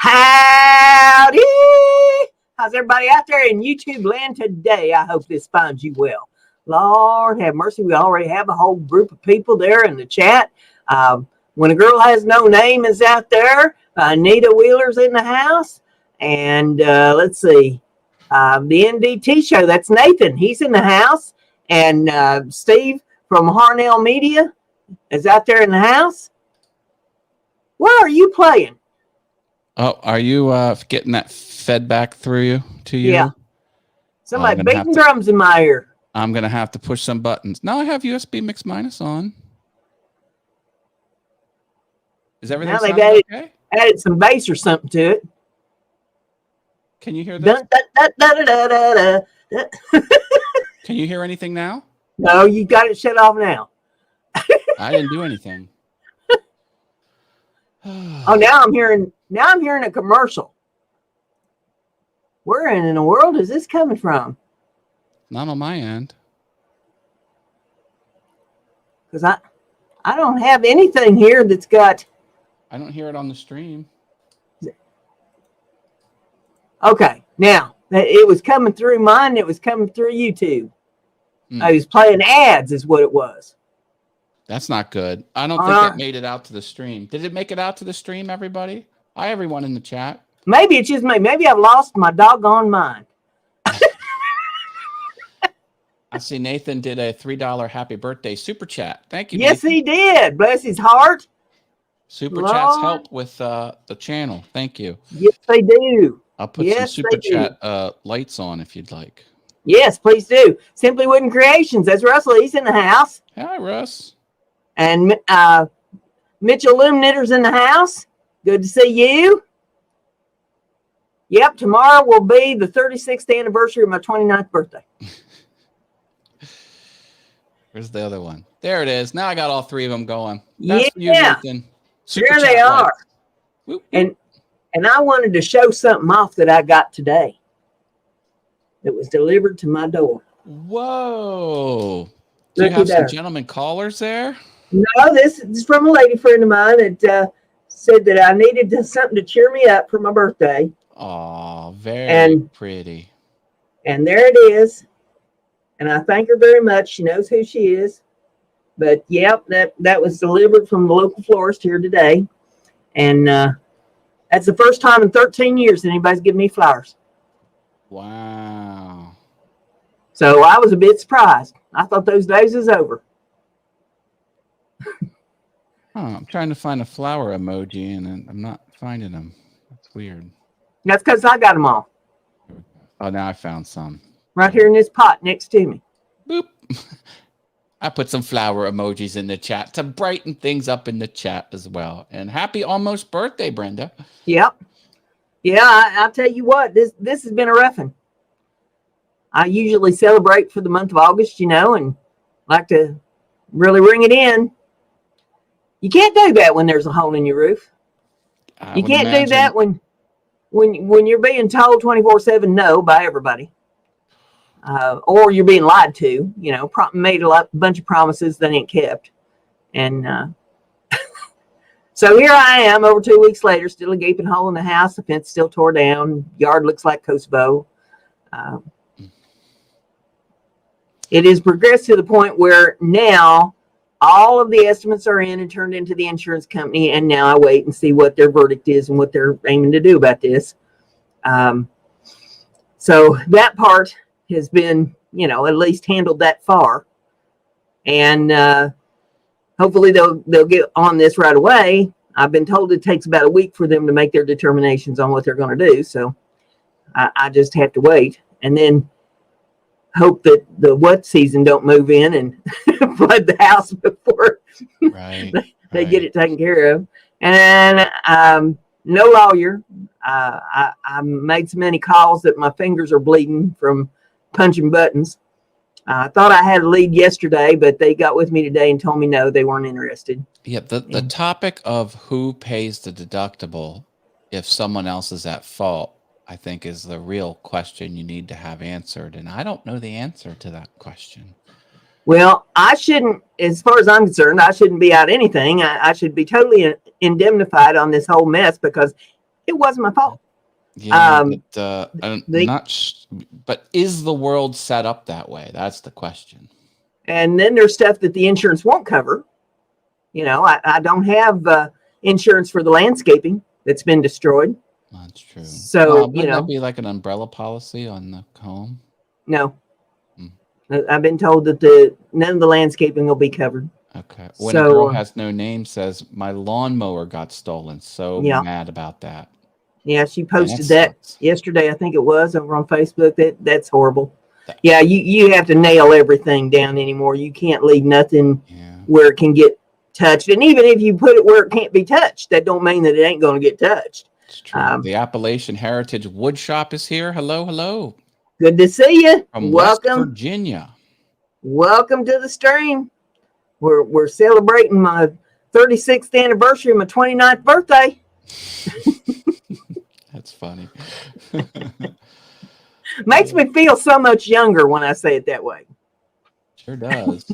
Howdy! How's everybody out there in YouTube land today? I hope this finds you well. Lord have mercy, we already have a whole group of people there in the chat. When a Girl Has No Name is out there. Anita Wheeler's in the house. And let's see. The NDT show, that's Nathan. He's in the house. And Steve from Harnell Media is out there in the house. What are you playing? Oh, are you getting that fed back through to you? Yeah. Somebody beating drums in my ear. I'm going to have to push some buttons. No, I have USB mix minus on. Is everything sounding okay? Added some bass or something to it. Can you hear this? Can you hear anything now? No, you got it shut off now. I didn't do anything. Oh, now I'm hearing a commercial. Where in the world is this coming from? Not on my end. Because I don't have anything here that's got. I don't hear it on the stream. Okay, now it was coming through mine. It was coming through YouTube. I was playing ads, is what it was. That's not good. I don't think it made it out to the stream. Did it make it out to the stream, everybody? Hi, everyone in the chat. Maybe it's just me. Maybe I've lost my doggone mind. I see Nathan did a $3 happy birthday super chat. Thank you, Yes, Nathan. he did. Bless his heart. Super chats help with the channel. Thank you. Yes, they do. I'll put some super chat lights on if you'd like. Yes, please do. Simply Wooden Creations. That's Russell. He's in the house. Hi, Russ. And Mitchell Loom Knitter's in the house. Good to see you. Yep, tomorrow will be the 36th anniversary of my 29th birthday. Where's the other one? There it is. Now I got all three of them going. That's yeah. you, Nathan. Super there they are. Whoop, whoop. And I wanted to show something off that I got today that was delivered to my door. Whoa. Do you have some gentlemen callers there? No, this is from a lady friend of mine that said that I needed something to cheer me up for my birthday. Oh, very pretty. And there it is. And I thank her very much. She knows who she is. But, yep, that was delivered from the local florist here today. And that's the first time in 13 years that anybody's given me flowers. Wow. So I was a bit surprised. I thought those days was over. I'm trying to find a flower emoji, and I'm not finding them. That's weird. That's because I got them all. Oh, now I found some. Right here in this pot next to me. Boop. I put some flower emojis in the chat to brighten things up in the chat as well. And happy almost birthday, Brenda. Yep. Yeah, I'll tell you what, this has been a rough one. I usually celebrate for the month of August, and like to really ring it in. You can't do that when there's a hole in your roof. You can't do that when you're being told 24/7 no by everybody. Or you're being lied to, made a bunch of promises that ain't kept. And so here I am over 2 weeks later, still a gaping hole in the house. The fence still tore down. Yard looks like Kosovo. It has progressed to the point where now all of the estimates are in and turned into the insurance company. And now I wait and see what their verdict is and what they're aiming to do about this. So that part has been, at least handled that far. And hopefully they'll get on this right away. I've been told it takes about a week for them to make their determinations on what they're going to do. So I just have to wait and then hope that the wet season don't move in and flood the house before they get it taken care of. And no lawyer. I made so many calls that my fingers are bleeding from punching buttons. I thought I had a lead yesterday, but they got with me today and told me no, they weren't interested. Yeah, the topic of who pays the deductible if someone else is at fault, I think, is the real question you need to have answered. And I don't know the answer to that question. Well, I shouldn't, as far as I'm concerned, I shouldn't be out anything. I should be totally indemnified on this whole mess because It wasn't my fault. Yeah, I'm They, but is the world set up that way? That's the question. and then there's stuff that the insurance won't cover. You know, I don't have insurance for the landscaping that's been destroyed. That's true. So, wouldn't that be like an umbrella policy on the home? No. Hmm. I've been told that none of the landscaping will be covered. Okay. When a girl has no name says, my lawnmower got stolen. So mad about that. Yeah, she posted that yesterday, I think it was, over on Facebook. That's horrible. Yeah, you have to nail everything down anymore. You can't leave nothing where it can get touched. And even if you put it where it can't be touched, that don't mean that it ain't going to get touched. It's true. The Appalachian Heritage Wood Shop is here. Hello, hello. Good to see you. From Welcome. West Virginia. Welcome to the stream. We're celebrating my 36th anniversary of my 29th birthday. That's funny. Makes me feel so much younger when I say it that way. Sure does.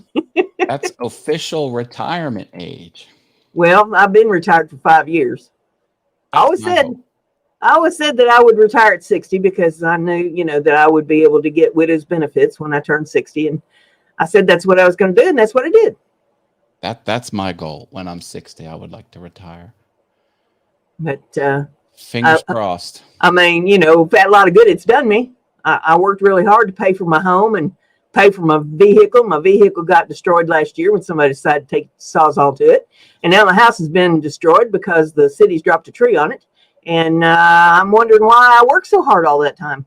That's official retirement age. Well, I've been retired for 5 years. I always said that I would retire at 60 because I knew, that I would be able to get widow's benefits when I turned 60. And I said that's what I was going to do, and that's what I did. That's my goal. When I'm 60, I would like to retire. But fingers crossed. I mean, a lot of good it's done me. I worked really hard to pay for my home and pay for my vehicle. My vehicle got destroyed last year when somebody decided to take Sawzall to it. And now my house has been destroyed because the city's dropped a tree on it. And I'm wondering why I worked so hard all that time.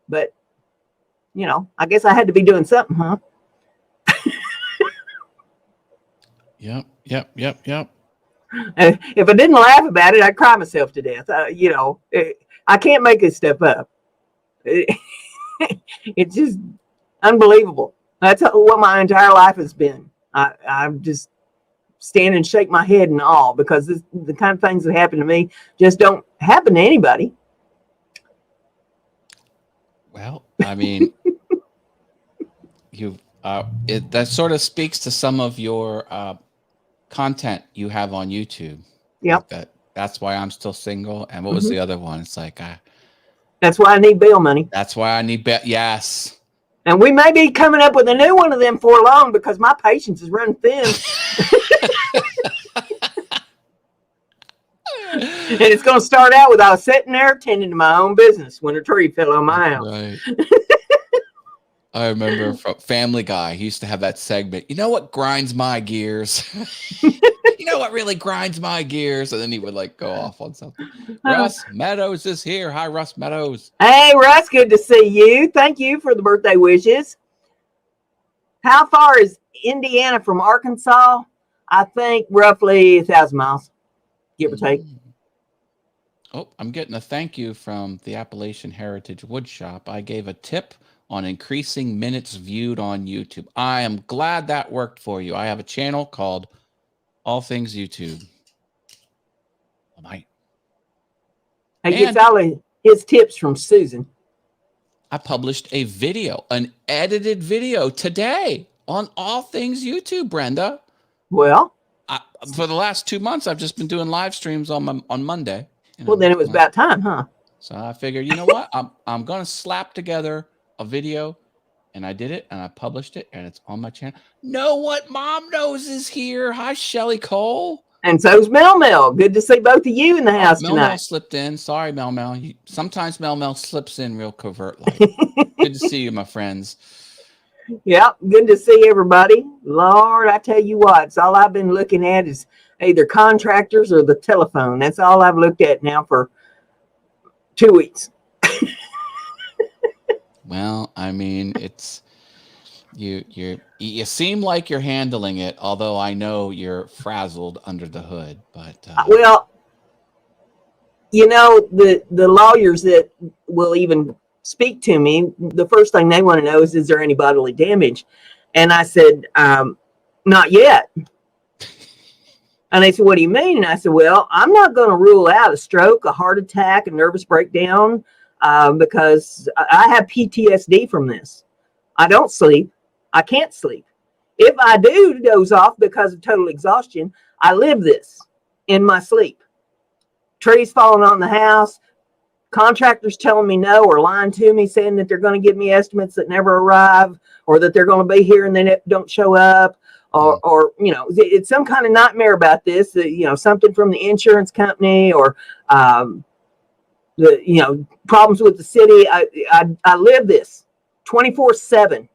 But, I guess I had to be doing something, huh? Yep. If I didn't laugh about it, I'd cry myself to death. I can't make this stuff up. It's just unbelievable. That's what my entire life has been. I'm just stand and shake my head in awe because the kind of things that happen to me just don't happen to anybody. Well, I mean, that sort of speaks to some of your content you have on YouTube. Yep. Like that's why I'm still single. And what was the other one? It's like that's why I need bail money. That's why I need bail. Yes. And we may be coming up with a new one of them for long because my patience is running thin. And it's going to start out with I was sitting there tending to my own business when a tree fell on my house. Right. I remember from Family Guy, he used to have that segment. You know what grinds my gears? You know what really grinds my gears? And then he would go off on something. Russ Meadows is here. Hi, Russ Meadows. Hey, Russ, good to see you. Thank you for the birthday wishes. How far is Indiana from Arkansas? I think roughly 1,000 miles, give or take. Oh, I'm getting a thank you from the Appalachian Heritage Wood Shop. I gave a tip on increasing minutes viewed on YouTube. I am glad that worked for you. I have a channel called All Things YouTube. He gets all of his tips from Susan. I published a video, an edited video today on All Things YouTube, Brenda. Well, for the last 2 months, I've just been doing live streams on Monday. Well, then it was about time, huh? So I figured, you know what? I'm going to slap together a video, and I did it, and I published it, and it's on my channel. Know what Mom Knows is here. Hi, Shelly Cole. And so's Mel Mel. Good to see both of you in the house tonight. Mel Mel slipped in. Sorry, Mel Mel. Sometimes Mel Mel slips in real covert like. Good to see you, my friends. Yep, good to see everybody. Lord, I tell you what, it's all I've been looking at is either contractors or the telephone. That's all I've looked at now for 2 weeks. Well, I mean, it's you seem like you're handling it, although I know you're frazzled under the hood. But well, the lawyers that will even speak to me, the first thing they want to know is there any bodily damage? And I said, not yet. And they said, what do you mean? And I said, well, I'm not going to rule out a stroke, a heart attack, a nervous breakdown, because I have PTSD from this. I don't sleep. I can't sleep. If I do doze off because of total exhaustion, I live this in my sleep. trees falling on the house, contractors telling me no or lying to me, saying that they're going to give me estimates that never arrive, or that they're going to be here and they don't show up, or you know, it's some kind of nightmare about this, you know, something from the insurance company, or the, you know, problems with the city. I live this 24/7,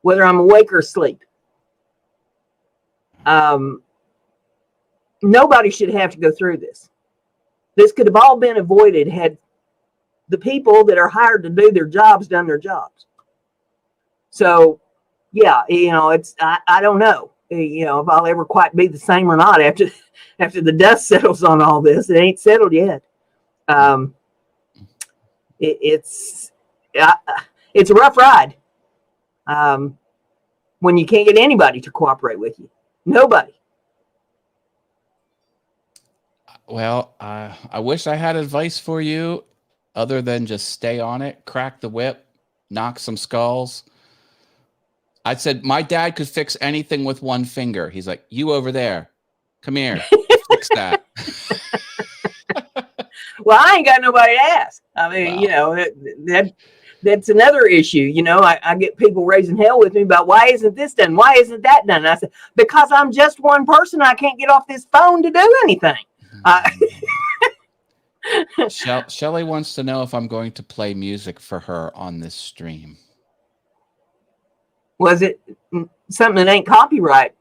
whether I'm awake or asleep. Nobody should have to go through this. This could have all been avoided had the people that are hired to do their jobs done their jobs. So, yeah, you know, it's I don't know, you know, if I'll ever quite be the same or not after the dust settles on all this. It ain't settled yet. It's a rough ride when you can't get anybody to cooperate with you. Nobody. Well, I wish I had advice for you other than just stay on it, crack the whip, knock some skulls. I said, my dad could fix anything with one finger. He's like, you over there, come here, fix that. Well, I ain't got nobody to ask. I mean, wow. You know, that's another issue. You know, I get people raising hell with me about why isn't this done? Why isn't that done? And I said, because I'm just one person. I can't get off this phone to do anything. Shelly wants to know if I'm going to play music for her on this stream. Was it something that ain't copyright?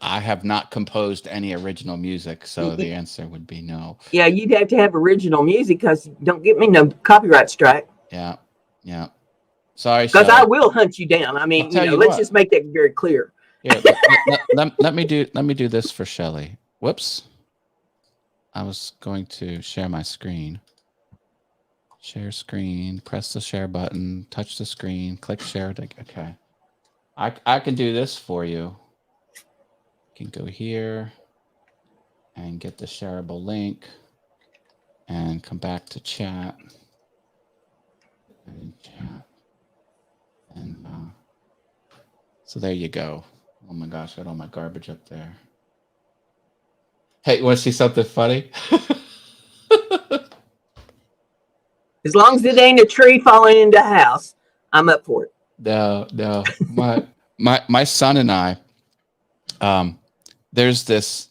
I have not composed any original music, so the answer would be no. Yeah, you'd have to have original music, because don't get me no copyright strike. Yeah, yeah. Sorry, because I will hunt you down. I mean, you know, let's just make that very clear. Here, let me do this for Shelly. Whoops. I was going to share my screen. Share screen, press the share button, touch the screen, click share. Okay. I can do this for you. You can go here and get the shareable link and come back to chat. And so there you go. Oh my gosh, I got all my garbage up there. Hey, you want to see something funny? As long as it ain't a tree falling into a house, I'm up for it. No. My son and I, there's this,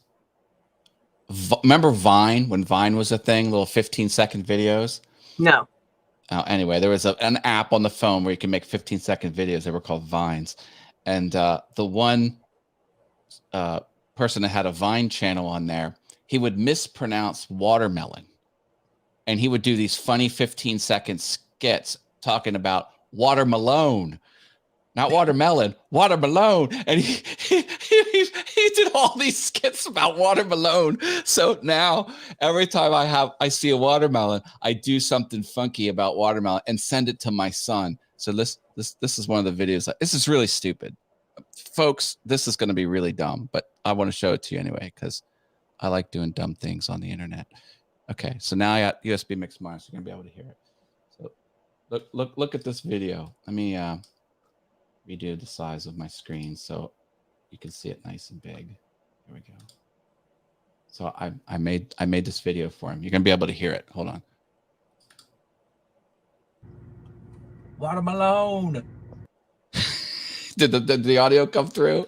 remember Vine, when Vine was a thing, little 15-second videos? No. Anyway, there was an app on the phone where you can make 15-second videos. They were called Vines. And the one person that had a Vine channel on there, he would mispronounce watermelon. And he would do these funny 15-second skits talking about watermelon. Not watermelon, watermelon. And he did all these skits about watermelon. So now every time I see a watermelon, I do something funky about watermelon and send it to my son. So this is one of the videos. This is really stupid. Folks, this is going to be really dumb, but I want to show it to you anyway, because I like doing dumb things on the internet. Okay, so now I got USB mixed minus, so you're going to be able to hear it. So look at this video. Let me redo the size of my screen so you can see it nice and big. Here we go. So I made this video for him. You're gonna be able to hear it. Hold on. Watermelon. Did the audio come through?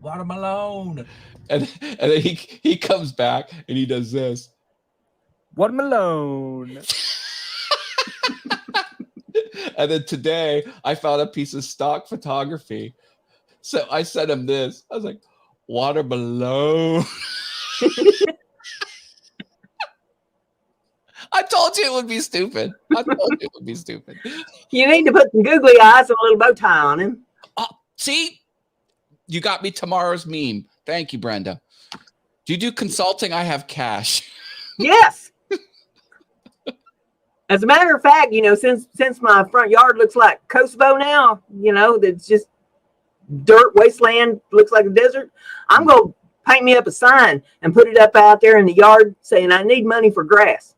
Watermelon. And then he comes back and he does this. Watermelon. And then today I found a piece of stock photography. So I sent him this. I was like, watermelon. I told you it would be stupid. You need to put some googly eyes and a little bow tie on him. See? You got me tomorrow's meme. Thank you, Brenda. Do you do consulting? I have cash. Yes. As a matter of fact, you know, since my front yard looks like Kosovo now, you know, that's just dirt wasteland, looks like a desert, I'm going to paint me up a sign and put it up out there in the yard saying I need money for grass.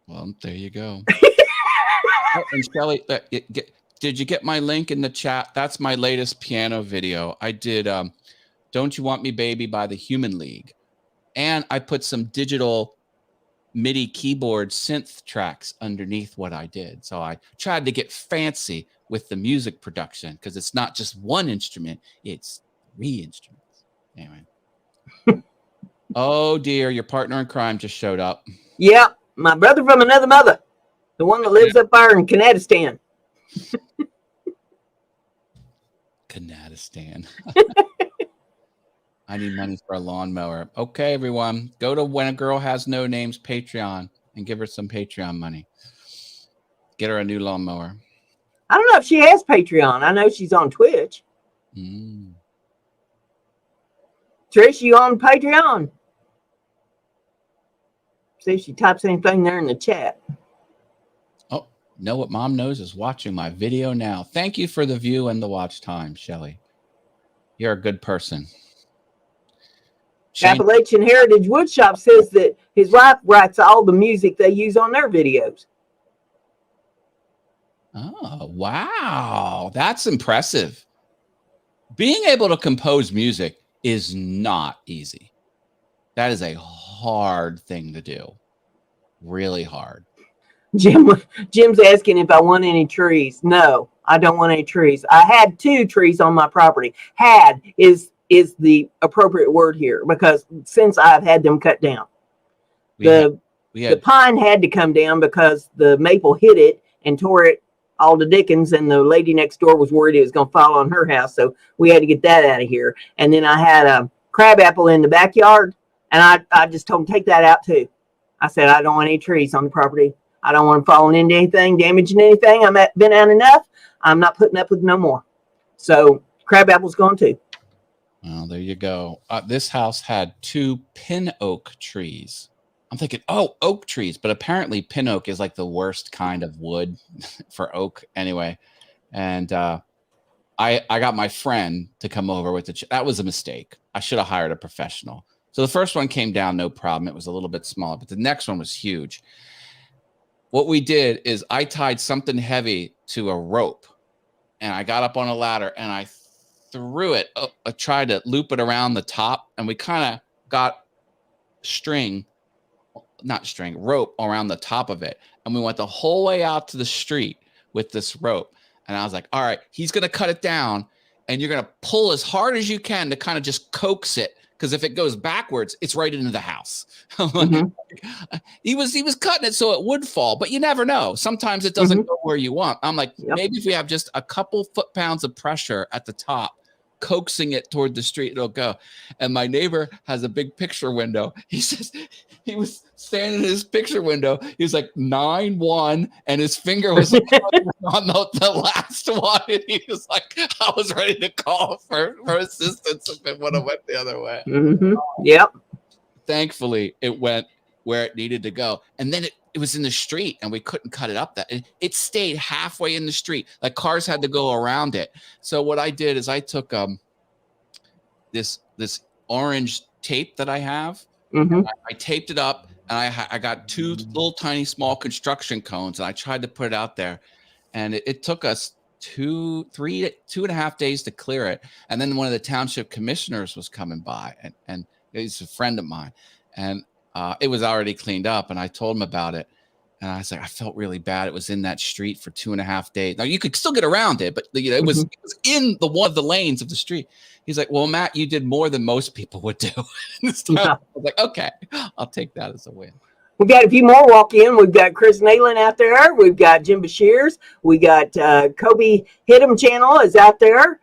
Well, there you go. Oh, and Shelly, did you get my link in the chat? That's my latest piano video. I did Don't You Want Me Baby by the Human League. And I put some digital MIDI keyboard synth tracks underneath what I did. So I tried to get fancy with the music production because it's not just one instrument, it's 3 instruments. Anyway. Oh dear, your partner in crime just showed up. Yeah, my brother from another mother. The one that lives up there in Kanadistan. Kanadistan. I need money for a lawnmower. Okay, everyone. Go to When a Girl Has No Name's Patreon and give her some Patreon money. Get her a new lawnmower. I don't know if she has Patreon. I know she's on Twitch. Trish, you on Patreon? See if she types anything there in the chat. Oh, know what mom knows is watching my video now. Thank you for the view and the watch time, Shelly. You're a good person. Appalachian Heritage Woodshop says that his wife writes all the music they use on their videos. Oh, wow. That's impressive. Being able to compose music is not easy. That is a hard thing to do. Really hard. Jim's asking if I want any trees. No, I don't want any trees. I had 2 trees on my property. Had is the appropriate word here because since I've had them cut down. The pine had to come down because the maple hit it and tore it all to dickens, and the lady next door was worried it was going to fall on her house, so we had to get that out of here. And then I had a crabapple in the backyard, and I just told them take that out too. I said I don't want any trees on the property. I don't want them falling into anything, damaging anything. I've been out enough. I'm not putting up with no more. So crabapple's gone too. Well, there you go. This house had 2 pin oak trees. I'm thinking, oh, oak trees. But apparently pin oak is like the worst kind of wood for oak anyway. And I got my friend to come over with that was a mistake. I should have hired a professional. So the first one came down, no problem. It was a little bit smaller, but the next one was huge. What we did is I tied something heavy to a rope, and I got up on a ladder and I threw it. I tried to loop it around the top, and we kind of got rope around the top of it. And we went the whole way out to the street with this rope. And I was like, all right, he's going to cut it down, and you're going to pull as hard as you can to kind of just coax it. Because if it goes backwards, it's right into the house. He was cutting it so it would fall, but you never know. Sometimes it doesn't go where you want. I'm like, maybe if we have just a couple foot-pounds of pressure at the top, coaxing it toward the street, it'll go. And my neighbor has a big picture window. He says he was standing in his picture window. He was like 9-1, and his finger was on the last one. And he was like, I was ready to call for assistance if it would have went the other way. Yep. Thankfully, it went where it needed to go. And then it was in the street, and we couldn't cut it up. It stayed halfway in the street. Like cars had to go around it. So what I did is I took this orange tape that I have. I taped it up, and I got 2 little tiny small construction cones, and I tried to put it out there. And it took us 2.5 days to clear it. And then one of the township commissioners was coming by, and he's a friend of mine, and it was already cleaned up, and I told him about it. And I was like, I felt really bad. It was in that street for 2.5 days. Now you could still get around it, but it was in one of the lanes of the street. He's like, well, Matt, you did more than most people would do. I was like, okay, I'll take that as a win. We've got a few more walk in. We've got Chris Nealon out there. We've got Jim Bashir's. We got Kobe Hit'em channel is out there.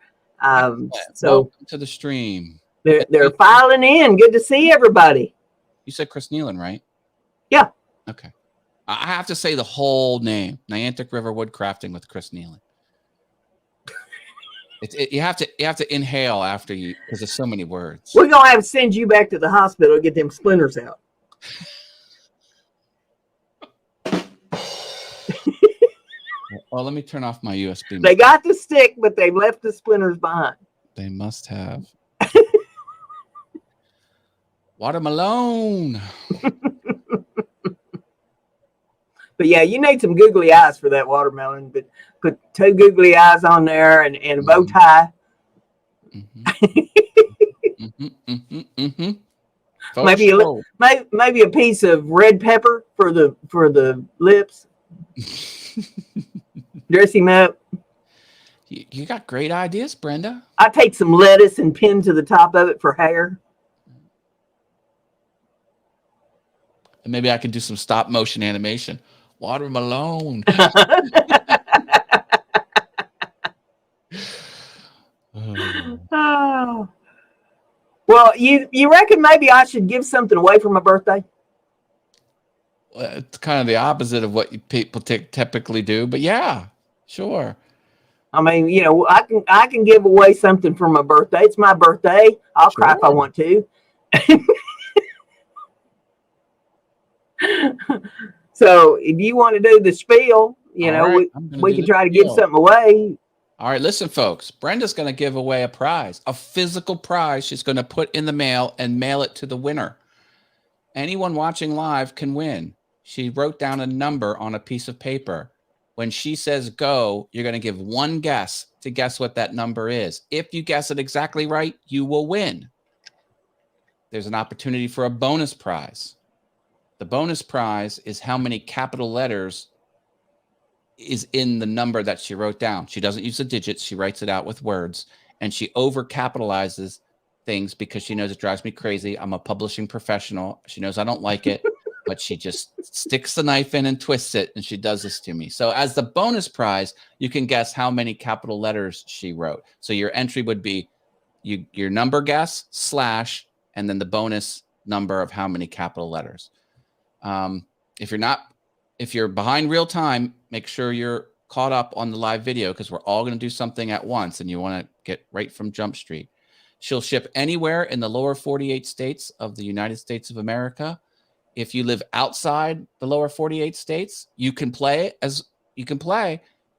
So welcome to the stream. They're filing in. Good to see everybody. You said Chris Nealon, right? Yeah. Okay. I have to say the whole name: Niantic River Woodcrafting with Chris Nealon. You have to inhale after you because there's so many words. We're gonna have to send you back to the hospital to get them splinters out. Well, let me turn off my USB. They got the stick, but they left the splinters behind. They must have. Watermelon. But yeah, you need some googly eyes for that watermelon. But put 2 googly eyes on there and a bow tie. Maybe a piece of red pepper for the lips. Dress him up. You got great ideas, Brenda. I take some lettuce and pin to the top of it for hair. And maybe I can do some stop motion animation. Watermelon. Oh. Well, you reckon maybe I should give something away for my birthday? Well, it's kind of the opposite of what people typically do, but yeah, sure. I mean, you know, I can give away something for my birthday. It's my birthday. I'll cry if I want to. So if you want to do the spiel, you know, right, we can try to give something away. All right, listen, folks. Brenda's going to give away a prize, a physical prize she's going to put in the mail and mail it to the winner. Anyone watching live can win. She wrote down a number on a piece of paper. When she says go, you're going to give one guess to guess what that number is. If you guess it exactly right, you will win. There's an opportunity for a bonus prize. The bonus prize is how many capital letters is in the number that she wrote down. She doesn't use the digits. She writes it out with words, and she overcapitalizes things because she knows it drives me crazy. I'm a publishing professional. She knows I don't like it, but she just sticks the knife in and twists it, and she does this to me. So as the bonus prize, you can guess how many capital letters she wrote. So your entry would be your number guess / and then the bonus number of how many capital letters. If you're behind real time, make sure you're caught up on the live video because we're all going to do something at once and you want to get right from Jump Street. She'll ship anywhere in the lower 48 states of the United States of America. If you live outside the lower 48 states, you can play.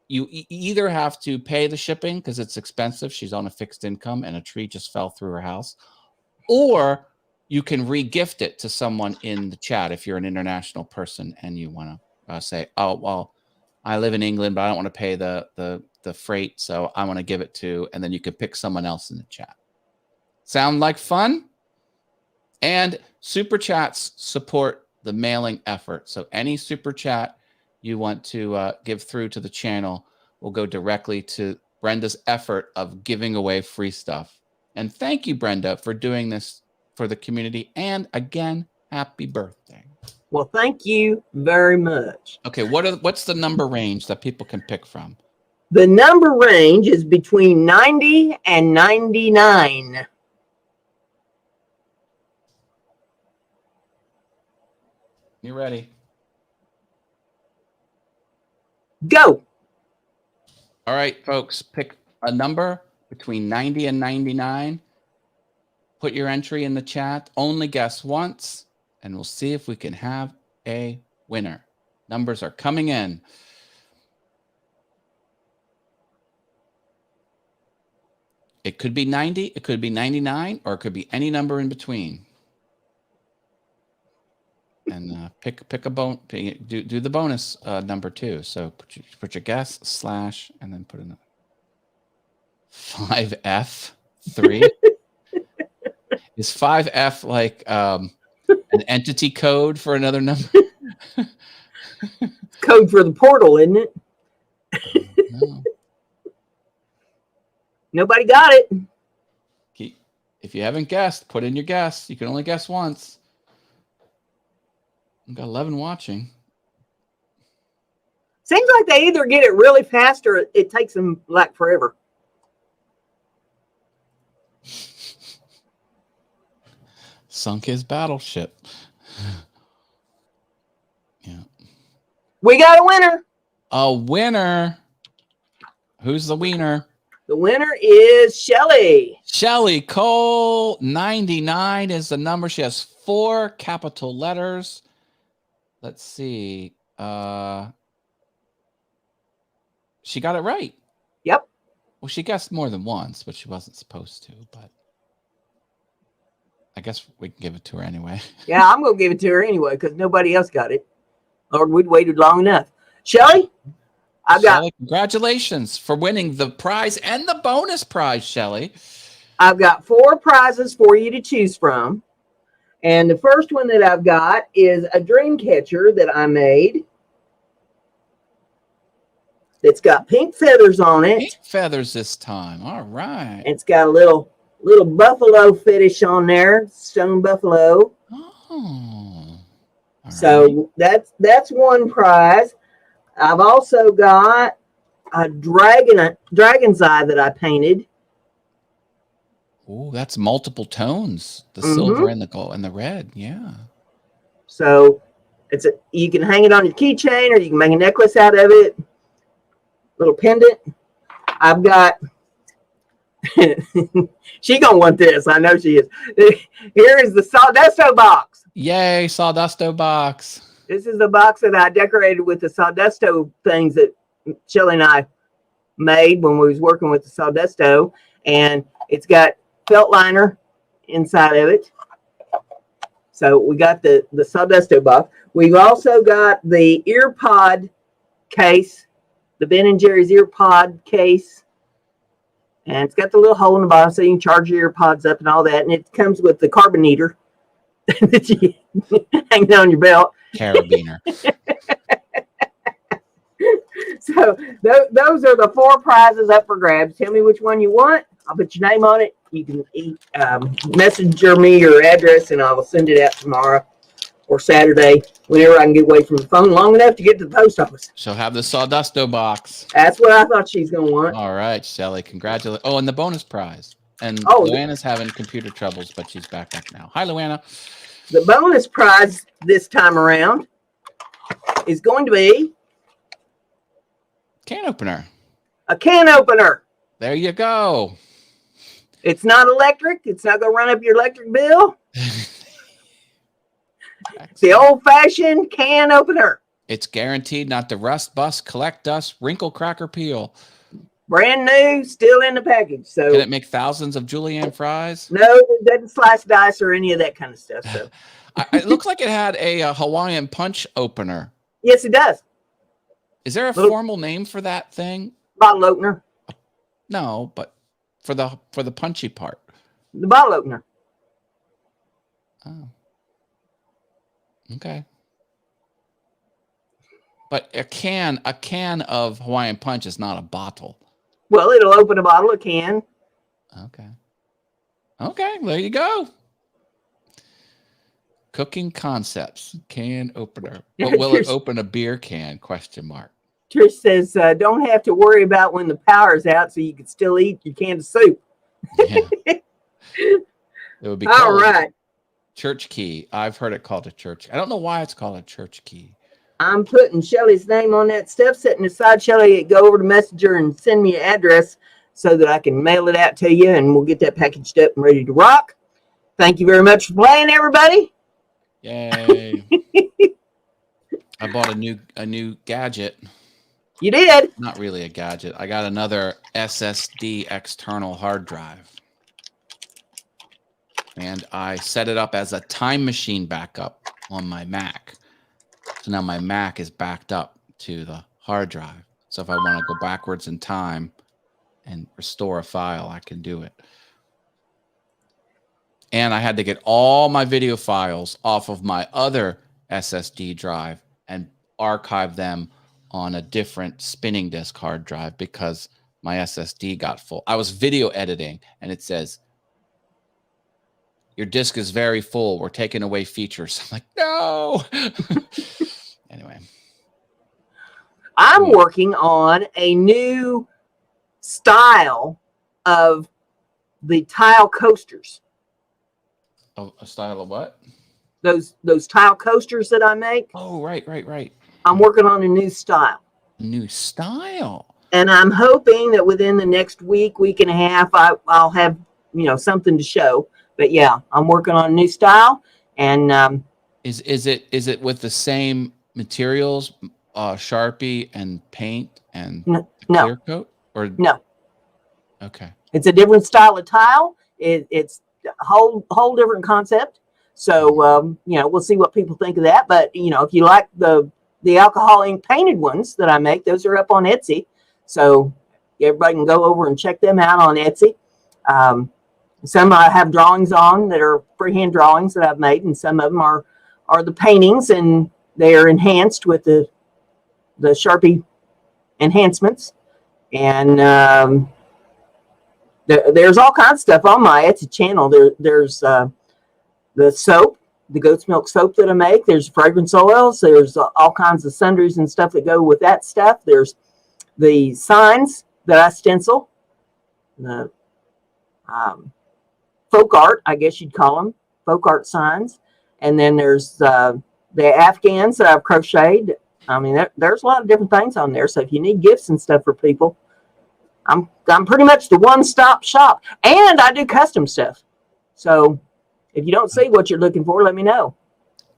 You either have to pay the shipping because it's expensive. She's on a fixed income and a tree just fell through her house. Or you can re-gift it to someone in the chat if you're an international person and you want to say, oh, well, I live in England, but I don't want to pay the freight, so I want to give it to, and then you can pick someone else in the chat. Sound like fun? And super chats support the mailing effort. So any super chat you want to give through to the channel will go directly to Brenda's effort of giving away free stuff. And thank you, Brenda, for doing this for the community. And again, happy birthday. Well, thank you very much. Okay, what's the number range that people can pick from? The number range is between 90 and 99. You ready? Go. All right, folks, pick a number between 90 and 99. Put your entry in the chat. Only guess once, and we'll see if we can have a winner. Numbers are coming in. It could be 90, it could be 99, or it could be any number in between. And pick a do the bonus number too. So put your guess / and then put in 5F3. Is 5F like an entity code for another number? Code for the portal, isn't it? No. Nobody got it. If you haven't guessed, put in your guess. You can only guess once. I've got 11 watching. Seems like they either get it really fast or it takes them like forever. Sunk his battleship. Yeah. We got a winner. A winner. Who's the winner? The winner is Shelly. Shelly Cole. 99 is the number. She has 4 capital letters. Let's see. She got it right. Yep. Well, she guessed more than once, but she wasn't supposed to. But I guess we can give it to her anyway. Yeah, I'm going to give it to her anyway because nobody else got it. Lord, we'd waited long enough. Shelley, Shelley, congratulations for winning the prize and the bonus prize, Shelley. I've got 4 prizes for you to choose from. And the first one that I've got is a dream catcher that I made. It's got pink feathers on it. Pink feathers this time. All right. It's got a little buffalo fetish on there, stone buffalo. Oh. So that's one prize. I've also got a dragon's eye that I painted. Oh, that's multiple tones. The silver and the gold and the red. Yeah. So you can hang it on your keychain, or you can make a necklace out of it. Little pendant. I've got she gonna want this. I know she is. Here is the Sawdusto box. Yay, Sawdusto box. This is the box that I decorated with the Sawdusto things that Shelley and I made when we was working with the Sawdusto, and it's got felt liner inside of it. So we got the Sawdusto box. We've also got the ear pod case, the Ben & Jerry's ear pod case. And it's got the little hole in the bottom so you can charge your ear pods up and all that. And it comes with the carboneator that you hang on your belt. Carabiner. So those are the 4 prizes up for grabs. Tell me which one you want. I'll put your name on it. You can messenger me your address, and I will send it out tomorrow or Saturday, whenever I can get away from the phone long enough to get to the post office. She'll have the Sawdusto box. That's what I thought she's going to want. All right, Shelley. Congratulations. Oh, and the bonus prize. And Luana's having computer troubles, but she's back up now. Hi, Luana. The bonus prize this time around is going to be can opener. A can opener. There you go. It's not electric. It's not going to run up your electric bill. It's the old-fashioned can opener. It's guaranteed not to rust, bust, collect dust, wrinkle, crack, or peel. Brand new, still in the package. So can it make thousands of julienne fries? No, it doesn't slice dice or any of that kind of stuff. So it looks like it had a Hawaiian punch opener. Yes, it does. Is there a formal name for that thing? Bottle opener. No, but for the punchy part. The bottle opener. Oh. Okay. But a can of Hawaiian punch is not a bottle. Well, it'll open a bottle, a can. Okay. Okay, there you go. Cooking concepts, can opener. But will it open a beer can? Question mark. Trish says, don't have to worry about when the power's out, so you can still eat your can of soup. Yeah. It would be all right. Church key. I've heard it called a church. I don't know why it's called a church key. I'm putting Shelley's name on that stuff, setting aside. Shelley, go over to Messenger and send me an address so that I can mail it out to you, and we'll get that packaged up and ready to rock. Thank you very much for playing, everybody. Yay. I bought a new gadget. You did? Not really a gadget. I got another SSD external hard drive. And I set it up as a time machine backup on my Mac. So now my Mac is backed up to the hard drive. So if I want to go backwards in time and restore a file, I can do it. And I had to get all my video files off of my other SSD drive and archive them on a different spinning disk hard drive because my SSD got full. I was video editing and it says, your disk is very full. We're taking away features. I'm like, no. Anyway. I'm working on a new style of the tile coasters. Oh, a style of what? Those tile coasters that I make. Oh, right. I'm working on a new style. New style. And I'm hoping that within the next week and a half, I'll have, something to show. But yeah, I'm working on a new style. And is it with the same materials, Sharpie and paint and clear coat? Or no? Okay. It's a different style of tile. It's a whole different concept. So we'll see what people think of that. But if you like the the alcohol ink painted ones that I make, those are up on Etsy. So everybody can go over and check them out on Etsy. Some I have drawings on that are freehand drawings that I've made, and some of them are the paintings, and they are enhanced with the Sharpie enhancements. And there's all kinds of stuff on my Etsy channel. There's the soap, the goat's milk soap that I make. There's fragrance oils. There's all kinds of sundries and stuff that go with that stuff. There's the signs that I stencil, the folk art, I guess you'd call them, folk art signs. And then there's the Afghans that I've crocheted. I mean, there's a lot of different things on there. So if you need gifts and stuff for people, I'm pretty much the one-stop shop. And I do custom stuff. So if you don't see what you're looking for, let me know.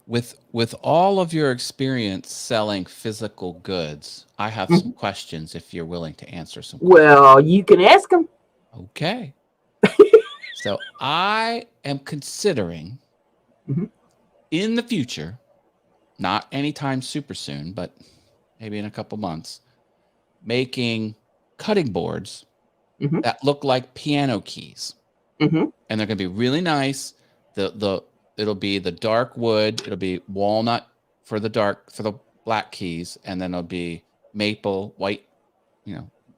With all of your experience selling physical goods, I have some questions if you're willing to answer some questions. Well, you can ask them. Okay. So I am considering in the future, not anytime super soon, but maybe in a couple months, making cutting boards that look like piano keys. And they're going to be really nice. It'll be the dark wood. It'll be walnut for the black keys, and then it'll be maple, white,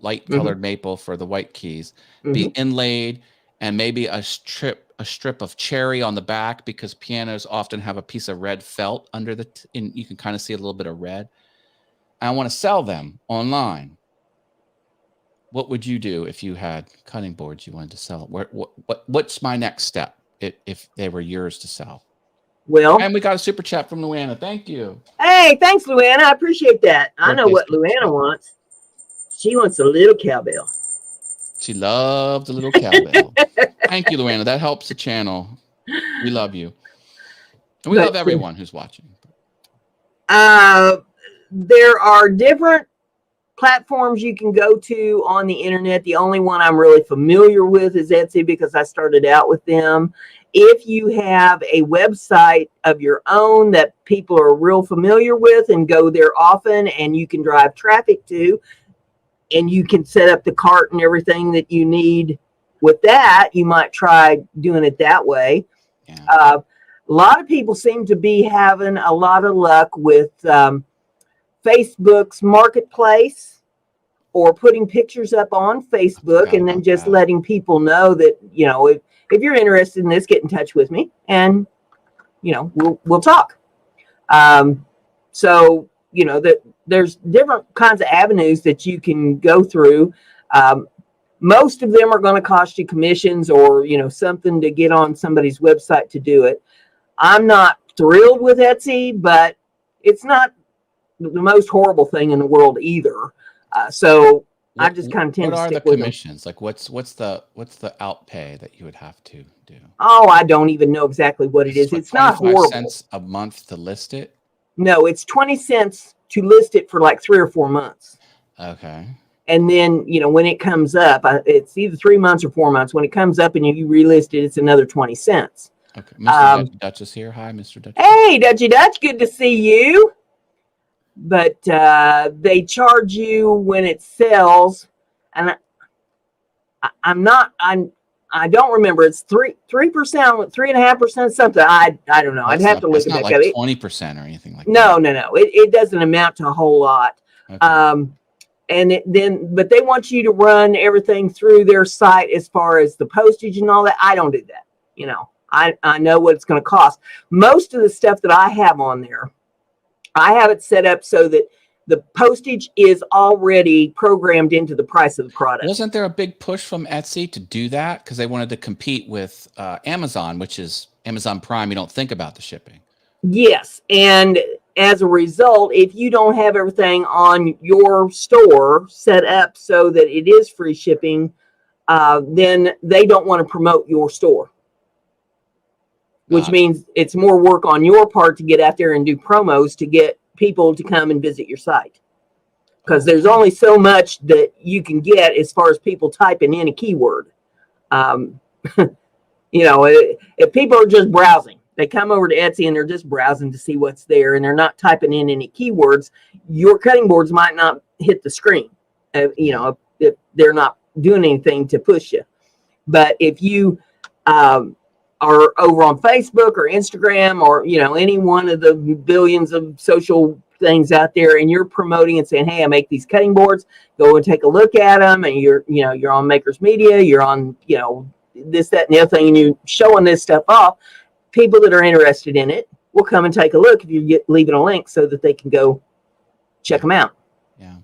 light colored maple for the white keys. Be inlaid, and maybe a strip of cherry on the back, because pianos often have a piece of red felt under and you can kind of see a little bit of red. I want to sell them online. What would you do if you had cutting boards you wanted to sell? What's my next step if they were yours to sell? Well, and we got a super chat from Luana. Thank you. Hey, thanks, Luana. I appreciate that. I know what Luana wants. She wants a little cowbell. She loved a little cowbell. Thank you, Luana. That helps the channel. We love you. And we love everyone who's watching. There are different platforms you can go to on the internet. The only one I'm really familiar with is Etsy, because I started out with them. If you have a website of your own that people are real familiar with and go there often, and you can drive traffic to, and you can set up the cart and everything that you need with that, you might try doing it that way. Yeah. A lot of people seem to be having a lot of luck with Facebook's marketplace, or putting pictures up on Facebook and then just letting people know that, if you're interested in this, get in touch with me, and, we'll talk. So, that there's different kinds of avenues that you can go through. Most of them are going to cost you commissions or, something to get on somebody's website to do it. I'm not thrilled with Etsy, but it's not the most horrible thing in the world either. So I just kind of tend to stick with them. What are the commissions? Like what's the outpay that you would have to do? Oh, I don't even know exactly what it is. It's not horrible. 25 cents a month to list it? No, it's 20 cents to list it for like 3 or 4 months. Okay. And then, when it comes up, it's either 3 months or 4 months. When it comes up and you relist it, it's another 20 cents. Okay. Mr. Dutch is here. Hi, Mr. Dutch. Hey, Dutchy Dutch. Good to see you. But they charge you when it sells, and I don't remember. It's 3%, 3.5%, something. I don't know. I'd have to look at that. It's not like 20% or anything like that. No. It doesn't amount to a whole lot. Okay. But they want you to run everything through their site as far as the postage and all that. I don't do that. I know what it's going to cost. Most of the stuff that I have on there, I have it set up so that the postage is already programmed into the price of the product. Wasn't there a big push from Etsy to do that? Because they wanted to compete with Amazon, which is Amazon Prime. You don't think about the shipping. Yes. And as a result, if you don't have everything on your store set up so that it is free shipping, then they don't want to promote your store. Which means it's more work on your part to get out there and do promos to get people to come and visit your site. Because there's only so much that you can get as far as people typing in a keyword. If people are just browsing they come over to Etsy and they're just browsing to see what's there, and they're not typing in any keywords, your cutting boards might not hit the screen, if they're not doing anything to push you. But if you are over on Facebook or Instagram or, any one of the billions of social things out there, and you're promoting and saying, hey, I make these cutting boards, go and take a look at them, and you're on Makers Media, you're on, this, that, and the other thing, and you're showing this stuff off, people that are interested in it will come and take a look if you leaving a link so that they can go check them out. Yeah.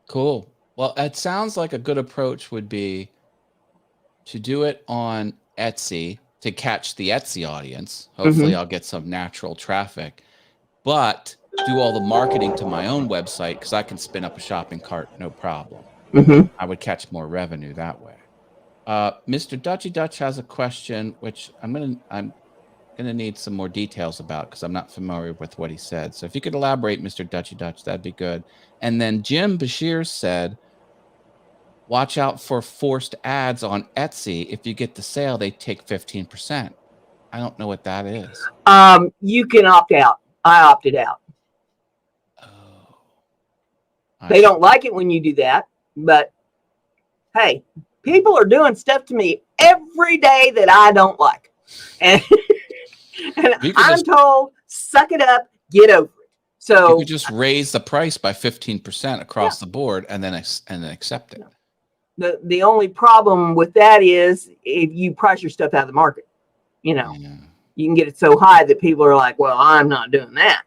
Cool. Well, it sounds like a good approach would be to do it on Etsy to catch the Etsy audience. Hopefully I'll get some natural traffic, but do all the marketing to my own website because I can spin up a shopping cart, no problem. I would catch more revenue that way. Mr. Dutchy Dutch has a question, which I'm gonna need some more details about because I'm not familiar with what he said. So if you could elaborate, Mr. Dutchy Dutch, that'd be good. And then Jim Bashir said, watch out for forced ads on Etsy. If you get the sale, they take 15%. I don't know what that is. You can opt out. I opted out. Oh. They don't like it when you do that, but hey, people are doing stuff to me every day that I don't like. And, I'm told, suck it up, get over it. So you could just raise the price by 15% across the board and then accept it. The only problem with that is if you price your stuff out of the market, you can get it so high that people are like, well, I'm not doing that.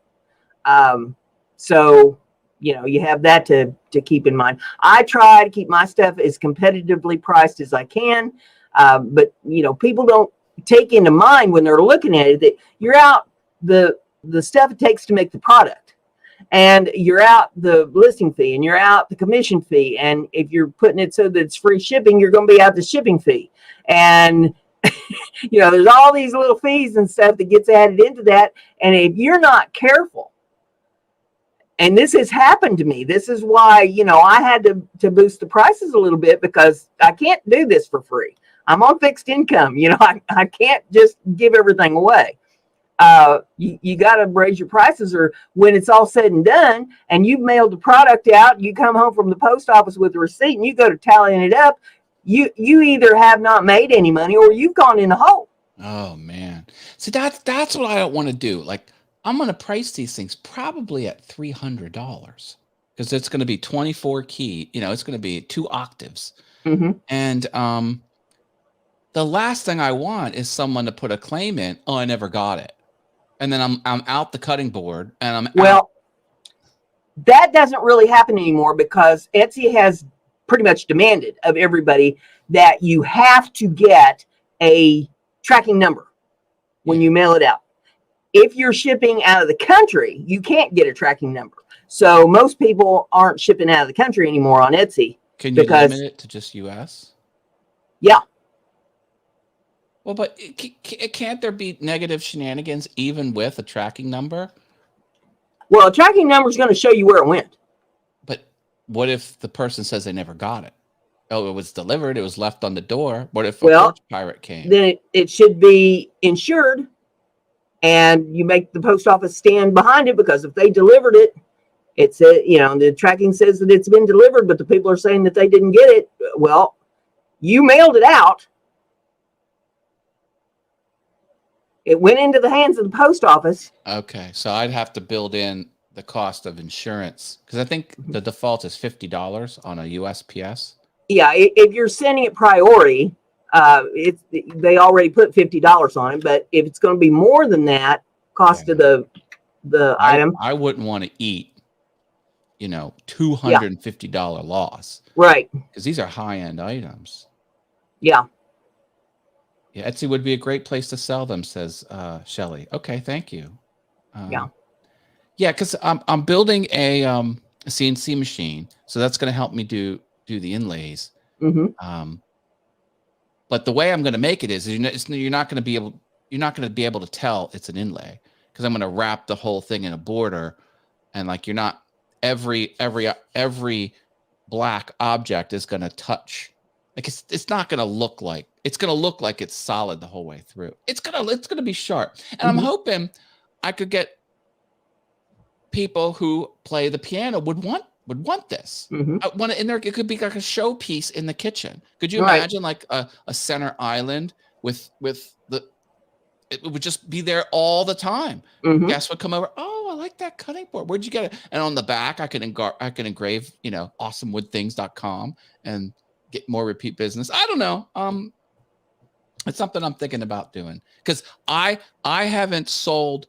So, you have that to keep in mind. I try to keep my stuff as competitively priced as I can. But, people don't take into mind when they're looking at it that you're out the stuff it takes to make the product. And you're out the listing fee, and you're out the commission fee. And if you're putting it so that it's free shipping, you're going to be out the shipping fee. And, there's all these little fees and stuff that gets added into that. And if you're not careful, and this has happened to me, this is why, I had to boost the prices a little bit because I can't do this for free. I'm on fixed income. I can't just give everything away. You got to raise your prices, or when it's all said and done and you've mailed the product out, you come home from the post office with the receipt and you go to tallying it up, you either have not made any money or you've gone in the hole. Oh man. See, that's what I don't want to do. Like, I'm going to price these things probably at $300 because it's going to be 24 key, it's going to be 2 octaves. And, the last thing I want is someone to put a claim in, oh, I never got it. And then I'm out the cutting board and that doesn't really happen anymore because Etsy has pretty much demanded of everybody that you have to get a tracking number when you mail it out. If you're shipping out of the country, you can't get a tracking number. So most people aren't shipping out of the country anymore on Etsy. Can you limit it to just US? Yeah. Well, but can't there be negative shenanigans even with a tracking number? Well, a tracking number is going to show you where it went. But what if the person says they never got it? Oh, it was delivered. It was left on the door. What if a porch pirate came? Then it should be insured, and you make the post office stand behind it because if they delivered it, it said, the tracking says that it's been delivered, but the people are saying that they didn't get it. Well, you mailed it out. It went into the hands of the post office. Okay, so I'd have to build in the cost of insurance because I think the default is $50 on a USPS. Yeah, if you're sending it priority, they already put $50 on it. But if it's going to be more than that, cost of the item, I wouldn't want to eat, $250 loss, right? Because these are high-end items. Yeah. Yeah, Etsy would be a great place to sell them, says Shelly. Okay, thank you. Yeah, because I'm building a CNC machine, so that's going to help me do the inlays. But the way I'm going to make it is you're not going to be able to tell it's an inlay because I'm going to wrap the whole thing in a border, and like you're not every black object is going to touch Like it's not going to look like it's solid the whole way through. It's gonna be sharp. And I'm hoping I could get people who play the piano would want this. I want it in there. It could be like a showpiece in the kitchen. Could you imagine like a center island with it would just be there all the time. Guests would come over. Oh, I like that cutting board. Where'd you get it? And on the back, I can engrave, awesomewoodthings.com and get more repeat business. I don't know. It's something I'm thinking about doing because I haven't sold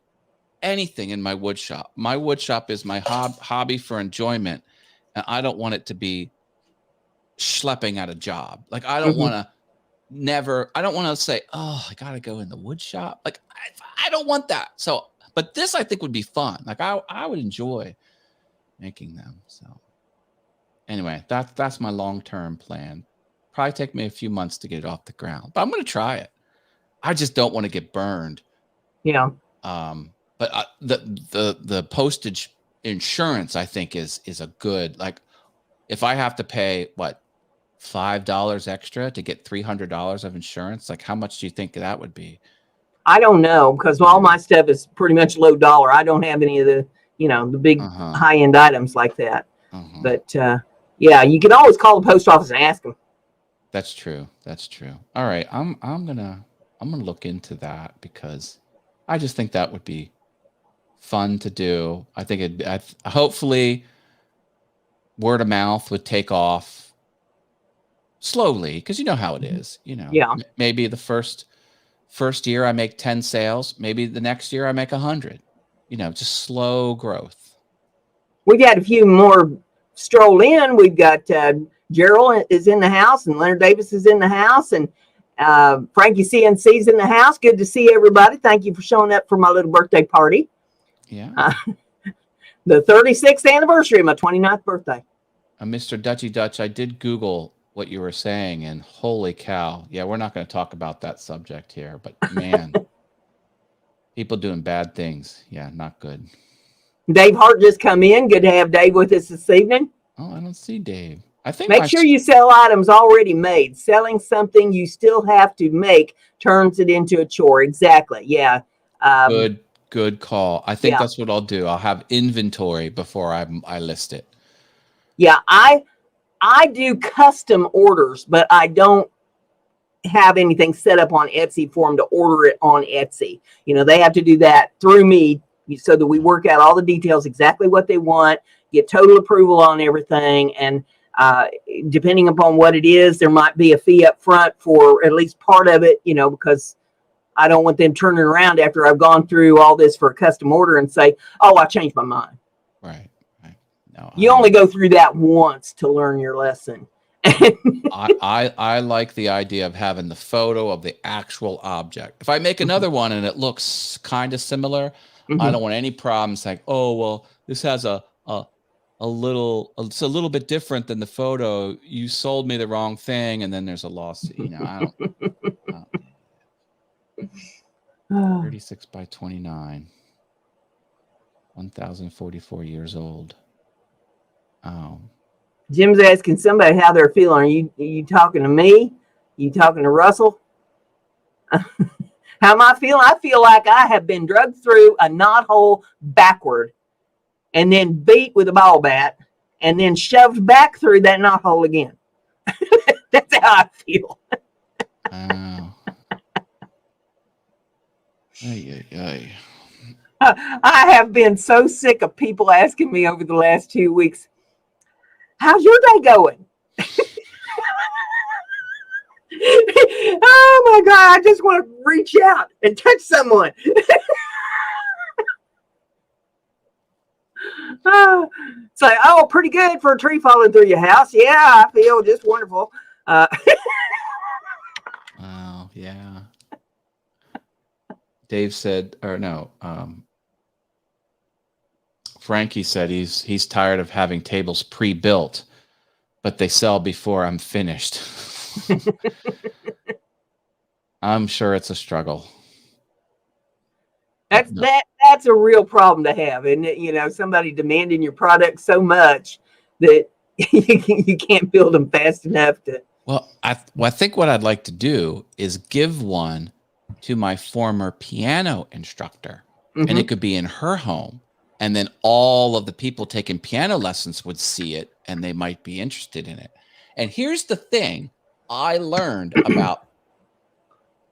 anything in my wood shop. My wood shop is my hobby for enjoyment, and I don't want it to be schlepping at a job. Like I don't want to. I don't want to say, oh, I gotta go in the wood shop. Like I don't want that. So, but this I think would be fun. Like I would enjoy making them. So anyway, that's my long-term plan. Probably take me a few months to get it off the ground, but I'm gonna try it. I just don't want to get burned. Yeah. But the postage insurance I think is a good, like if I have to pay what $5 extra to get $300 of insurance, like how much do you think that would be? I don't know because all my stuff is pretty much low dollar. I don't have any of the the big high end items like that. But yeah, you can always call the post office and ask them. That's true. All right, I'm gonna look into that because I just think that would be fun to do. I think hopefully word of mouth would take off slowly because you know how it is. Maybe the first year I make 10 sales, maybe the next year I make 100. Just slow growth. We've had a few more stroll in. We've got Gerald is in the house and Leonard Davis is in the house and Frankie CNC's in the house. Good to see everybody. Thank you for showing up for my little birthday party. Yeah. The 36th anniversary of my 29th birthday. Mr. Dutchy Dutch, I did Google what you were saying, and holy cow. Yeah, we're not going to talk about that subject here, but man, people doing bad things. Yeah, not good. Dave Hart just come in. Good to have Dave with us this evening. Oh, I don't see Dave. I think make sure you sell items already made. Selling something you still have to make turns it into a chore. Exactly. Yeah. Good call. I think that's what I'll do. I'll have inventory before I list it. Yeah, I do custom orders, but I don't have anything set up on Etsy for them to order it on Etsy. They have to do that through me so that we work out all the details, exactly what they want, get total approval on everything. And depending upon what it is, there might be a fee up front for at least part of it, because I don't want them turning around after I've gone through all this for a custom order and say, oh, I changed my mind. Right. No, you only go through that once to learn your lesson. I like the idea of having the photo of the actual object. If I make another one and it looks kind of similar, I don't want any problems like, oh, well, this has it's a little bit different than the photo. You sold me the wrong thing. And then there's a lawsuit. I don't. 36 by 29. 1,044 years old. Oh. Jim's asking somebody how they're feeling. Are you talking to me? You talking to Russell? How am I feeling? I feel like I have been drugged through a knothole backward and then beat with a ball bat and then shoved back through that knothole again. That's how I feel. Oh. I have been so sick of people asking me over the last 2 weeks, how's your day going? Oh my God, I just want to reach out and touch someone. It's like, oh, pretty good for a tree falling through your house. Yeah, I feel just wonderful. Oh, yeah. Dave said, or no, Frankie said he's tired of having tables pre-built, but they sell before I'm finished. I'm sure it's a struggle. That's a real problem to have, isn't it? Somebody demanding your product so much that you can't build them fast enough to Well, I think what I'd like to do is give one to my former piano instructor, and it could be in her home. And then all of the people taking piano lessons would see it and they might be interested in it. And here's the thing I learned about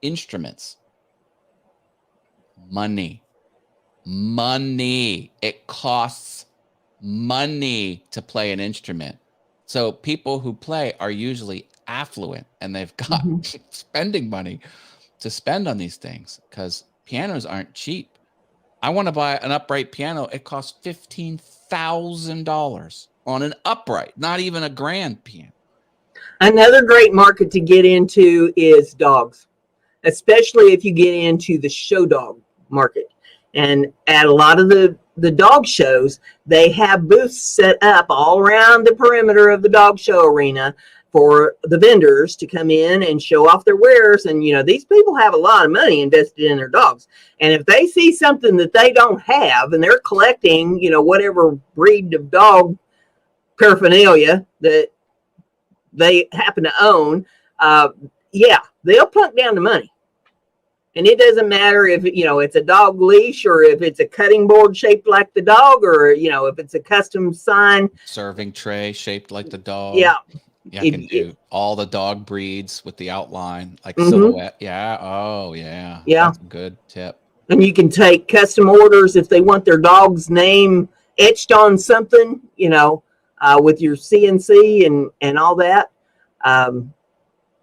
instruments. Money. It costs money to play an instrument. So people who play are usually affluent and they've got spending money to spend on these things because pianos aren't cheap. I want to buy an upright piano. It costs $15,000 on an upright, not even a grand piano. Another great market to get into is dogs, especially if you get into the show dog market. And at a lot of the dog shows, they have booths set up all around the perimeter of the dog show arena for the vendors to come in and show off their wares. And, these people have a lot of money invested in their dogs. And if they see something that they don't have and they're collecting, whatever breed of dog paraphernalia that they happen to own, they'll plunk down the money. And it doesn't matter if, it's a dog leash or if it's a cutting board shaped like the dog or, if it's a custom sign. Serving tray shaped like the dog. Yeah. I can do all the dog breeds with the outline, like silhouette. Yeah. Oh, yeah. Yeah. That's a good tip. And you can take custom orders if they want their dog's name etched on something, with your CNC and all that.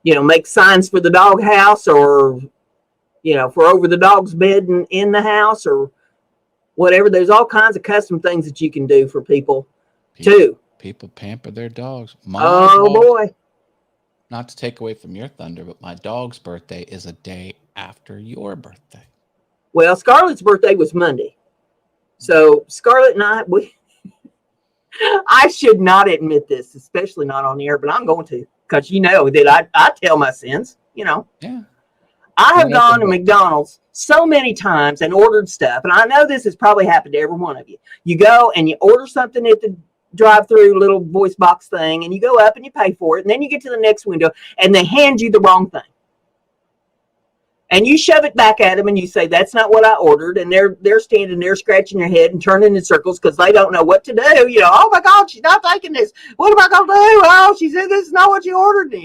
Make signs for the dog house or, for over the dog's bed in the house or whatever. There's all kinds of custom things that you can do for people too. People pamper their dogs. Boy. Not to take away from your thunder, but my dog's birthday is a day after your birthday. Well, Scarlett's birthday was Monday. So Scarlett and I should not admit this, especially not on the air, but I'm going to, because that I tell my sins, Yeah. I have gone to McDonald's so many times and ordered stuff. And I know this has probably happened to every one of you. You go and you order something at the drive-through little voice box thing, and you go up and you pay for it. And then you get to the next window and they hand you the wrong thing. And you shove it back at them and you say, that's not what I ordered. And they're standing there scratching their head and turning in circles because they don't know what to do. Oh my God, she's not taking this. What am I going to do? Oh, she said this is not what you ordered.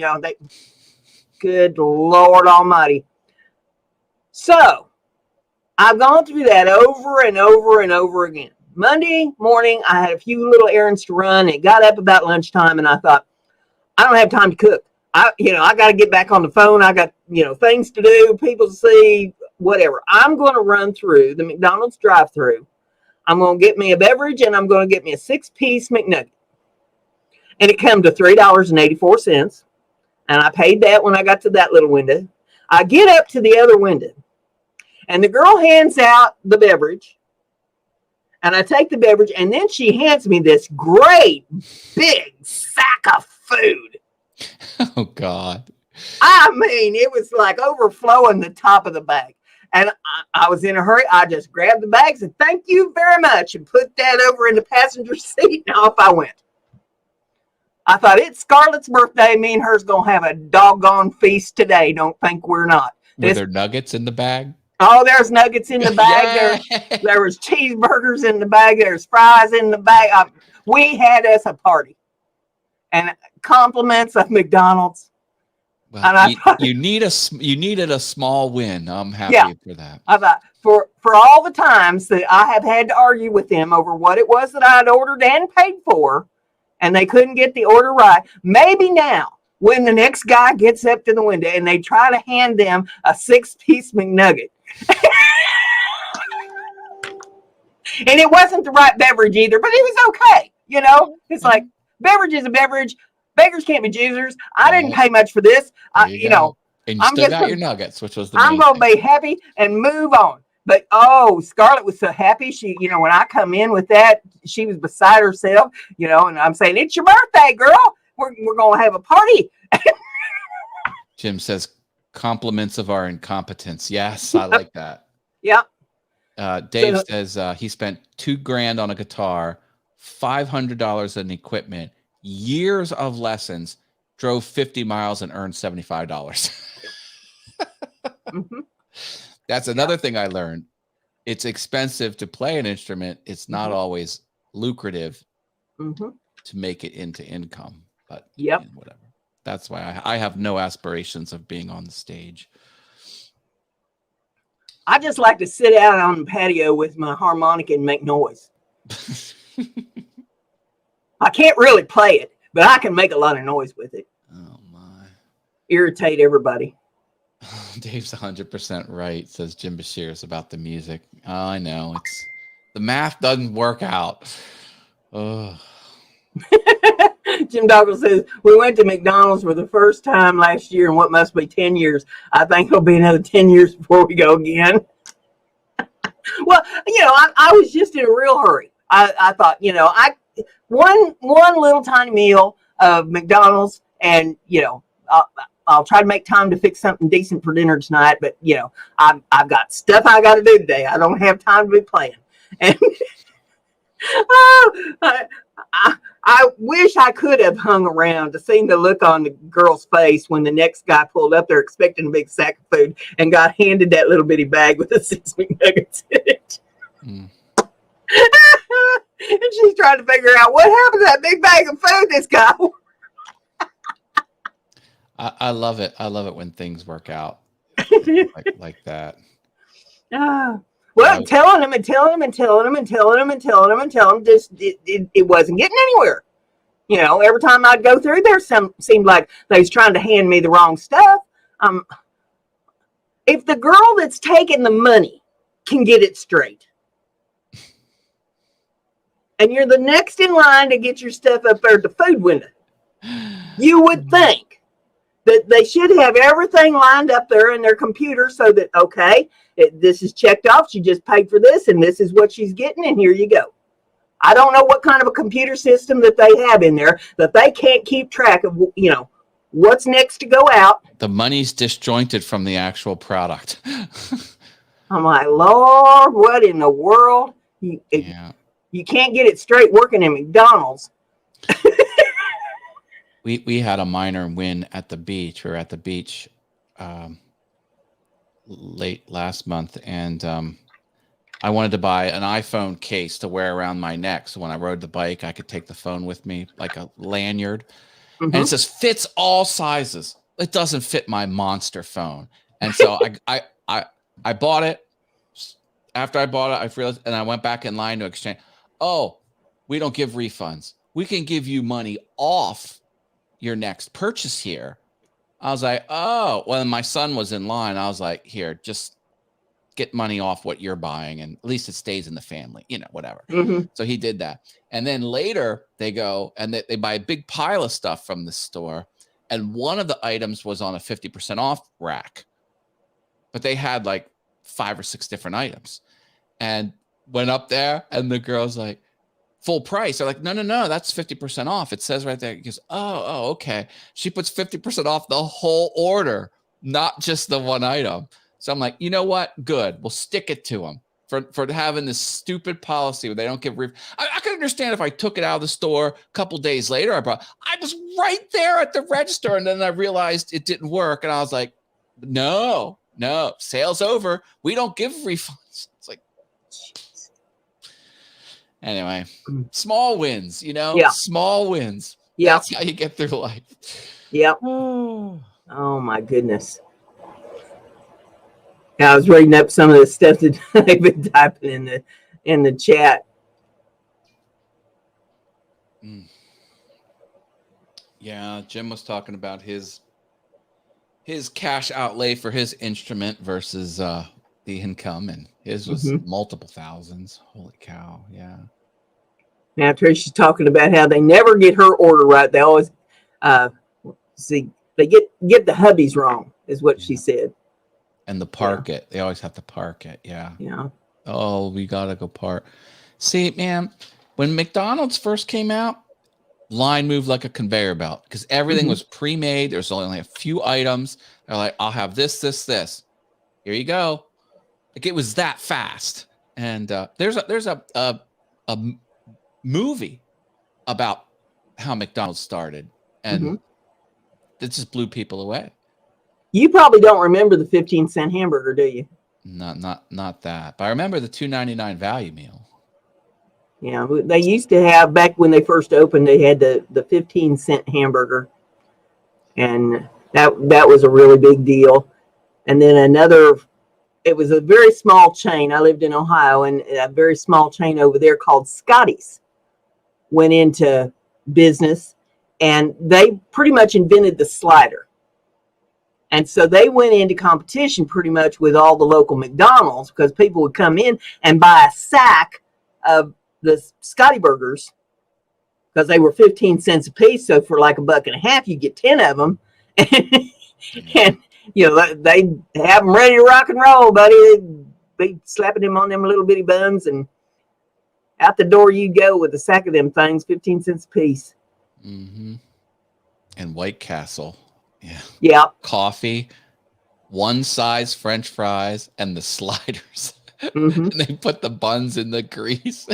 Good Lord Almighty. So I've gone through that over and over and over again. Monday morning, I had a few little errands to run. It got up about lunchtime and I thought, I don't have time to cook. I got to get back on the phone. I got, things to do, people to see, whatever. I'm going to run through the McDonald's drive-through. I'm going to get me a beverage and I'm going to get me a 6-piece McNugget. And it came to $3.84. And I paid that when I got to that little window. I get up to the other window and the girl hands out the beverage. And I take the beverage and then she hands me this great big sack of food. Oh, God. I mean, it was like overflowing the top of the bag. And I was in a hurry. I just grabbed the bags and thank you very much and put that over in the passenger seat. And off I went. I thought, it's Scarlett's birthday. Me and her's going to have a doggone feast today. Don't think we're not. Were there nuggets in the bag? Oh, there's nuggets in the bag. Yeah. There was cheeseburgers in the bag. There's fries in the bag. We had us a party. And compliments of McDonald's. Well, and you needed a small win. I'm happy for that. I thought for all the times that I have had to argue with them over what it was that I had ordered and paid for, and they couldn't get the order right. Maybe now, when the next guy gets up to the window and they try to hand them a 6-piece McNugget. And it wasn't the right beverage either, but it was okay. It's like, beverage is a beverage. Beggars can't be choosers. I didn't pay much for this. And you still got your nuggets, which was the main I'm going to be happy and move on. But, Scarlett was so happy. She, when I come in with that, she was beside herself, and I'm saying, it's your birthday, girl. We're going to have a party. Jim says, compliments of our incompetence. Yes, I like that. Yep. Dave says he spent $2,000 on a guitar, $500 in equipment, years of lessons, drove 50 miles and earned $75. Mm-hmm. That's another thing I learned. It's expensive to play an instrument. It's not always lucrative to make it into income, but whatever. That's why I have no aspirations of being on the stage. I just like to sit out on the patio with my harmonica and make noise. I can't really play it, but I can make a lot of noise with it. Oh my. Irritate everybody. Dave's 100% right, says Jim Bashir's about the music. Oh, I know. It's the math doesn't work out. Oh. Jim Doggle says, we went to McDonald's for the first time last year in what must be 10 years. I think it'll be another 10 years before we go again. Well, I was just in a real hurry. I thought, one little tiny meal of McDonald's, and, I'll try to make time to fix something decent for dinner tonight. But, I've got stuff I got to do today. I don't have time to be playing. And I wish I could have hung around to see the look on the girl's face when the next guy pulled up there expecting a big sack of food and got handed that little bitty bag with the 6 McNuggets in it. And she's trying to figure out what happened to that big bag of food this guy. I love it. I love it when things work out like that. Well, telling him, just it wasn't getting anywhere. Every time I'd go through there, seemed like they was trying to hand me the wrong stuff. If the girl that's taking the money can get it straight, and you're the next in line to get your stuff up there at the food window, you would think that they should have everything lined up there in their computer so that, okay, this is checked off. She just paid for this, and this is what she's getting, and here you go. I don't know what kind of a computer system that they have in there that they can't keep track of, what's next to go out. The money's disjointed from the actual product. I'm like, Lord, what in the world? You can't get it straight working in McDonald's. We had a minor win at the beach. We were at the beach late last month, and I wanted to buy an iPhone case to wear around my neck, so when I rode the bike, I could take the phone with me, like a lanyard. And it says fits all sizes. It doesn't fit my monster phone, and so I bought it. After I bought it, I realized, and I went back in line to exchange. Oh, we don't give refunds. We can give you money off your next purchase here. I was like, oh, well, my son was in line. I was like, here, just get money off what you're buying, and at least it stays in the family, whatever. So he did that. And then later they go and they buy a big pile of stuff from the store. And one of the items was on a 50% off rack, but they had like 5 or 6 different items, and went up there, and the girl's like, full price. They're like, no, that's 50% off. It says right there. He goes, oh, okay. She puts 50% off the whole order, not just the one item. So I'm like, you know what? Good. We'll stick it to them for having this stupid policy where they don't give I could understand if I took it out of the store a couple days later. I was right there at the register, and then I realized it didn't work, and I was like, no, sale's over. We don't give refunds. It's like, anyway, small wins, small wins. Yeah. That's how you get through life. Yep. Oh my goodness. I was reading up some of the stuff that they've been typing in the chat. Yeah, Jim was talking about his cash outlay for his instrument versus the income, and his was multiple thousands. Holy cow! Yeah. Now Tricia's talking about how they never get her order right. They always they get the hubbies wrong, is what she said. And the park it. They always have to park it. Yeah. Yeah. Oh, we gotta go park. See, man, when McDonald's first came out, line moved like a conveyor belt because everything was pre-made. There's only a few items. They're like, I'll have this. Here you go. Like, it was that fast. And there's a movie about how McDonald's started, and just blew people away. You probably don't remember the 15-cent hamburger, do you? Not that. But I remember the $2.99 value meal. Yeah, they used to have, back when they first opened, they had the 15-cent hamburger. And that was a really big deal. And then it was a very small chain. I lived in Ohio, and a very small chain over there called Scotty's went into business, and they pretty much invented the slider. And so they went into competition pretty much with all the local McDonald's, because people would come in and buy a sack of the Scotty burgers because they were 15 cents a piece. So for like $1.50, you get 10 of them. And you know, they have them ready to rock and roll, buddy. They'd be slapping them on them little bitty buns, and out the door you go with a sack of them things, 15 cents a piece. Mm-hmm. And White Castle. Yeah. Yeah. Coffee, one size French fries, and the sliders. Mm-hmm. And they put the buns in the grease.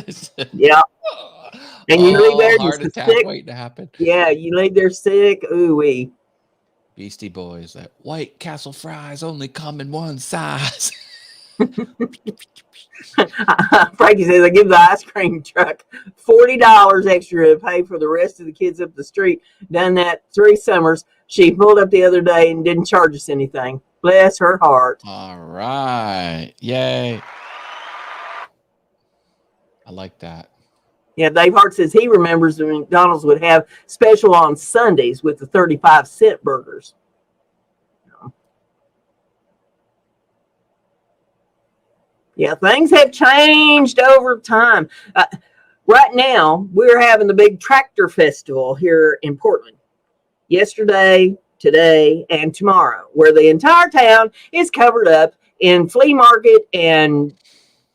Yeah. And you leave there heart just attack sick. waiting to happen. Yeah, you leave there sick. Ooh-wee. Beastie Boys, that White Castle fries only come in one size. Frankie says, I give the ice cream truck $40 extra to pay for the rest of the kids up the street. Done that 3 summers. She pulled up the other day and didn't charge us anything. Bless her heart. All right. Yay. I like that. Yeah, Dave Hart says he remembers the McDonald's would have special on Sundays with the 35-cent burgers. Yeah, things have changed over time. Right now, we're having the big tractor festival here in Portland. Yesterday, today, and tomorrow, where the entire town is covered up in flea market and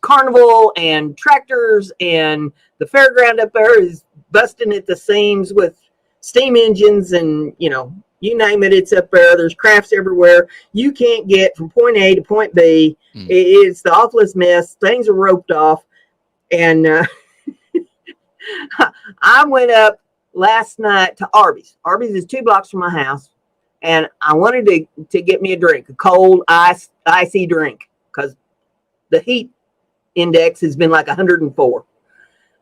carnival and tractors, and the fairground up there is busting at the seams with steam engines, and you name it, it's up there. There's crafts everywhere. You can't get from point A to point B. It's the awfulest mess. Things are roped off. And I went up last night to Arby's. Arby's is 2 blocks from my house. And I wanted to get me a drink, a cold, icy drink, because the heat index has been like 104.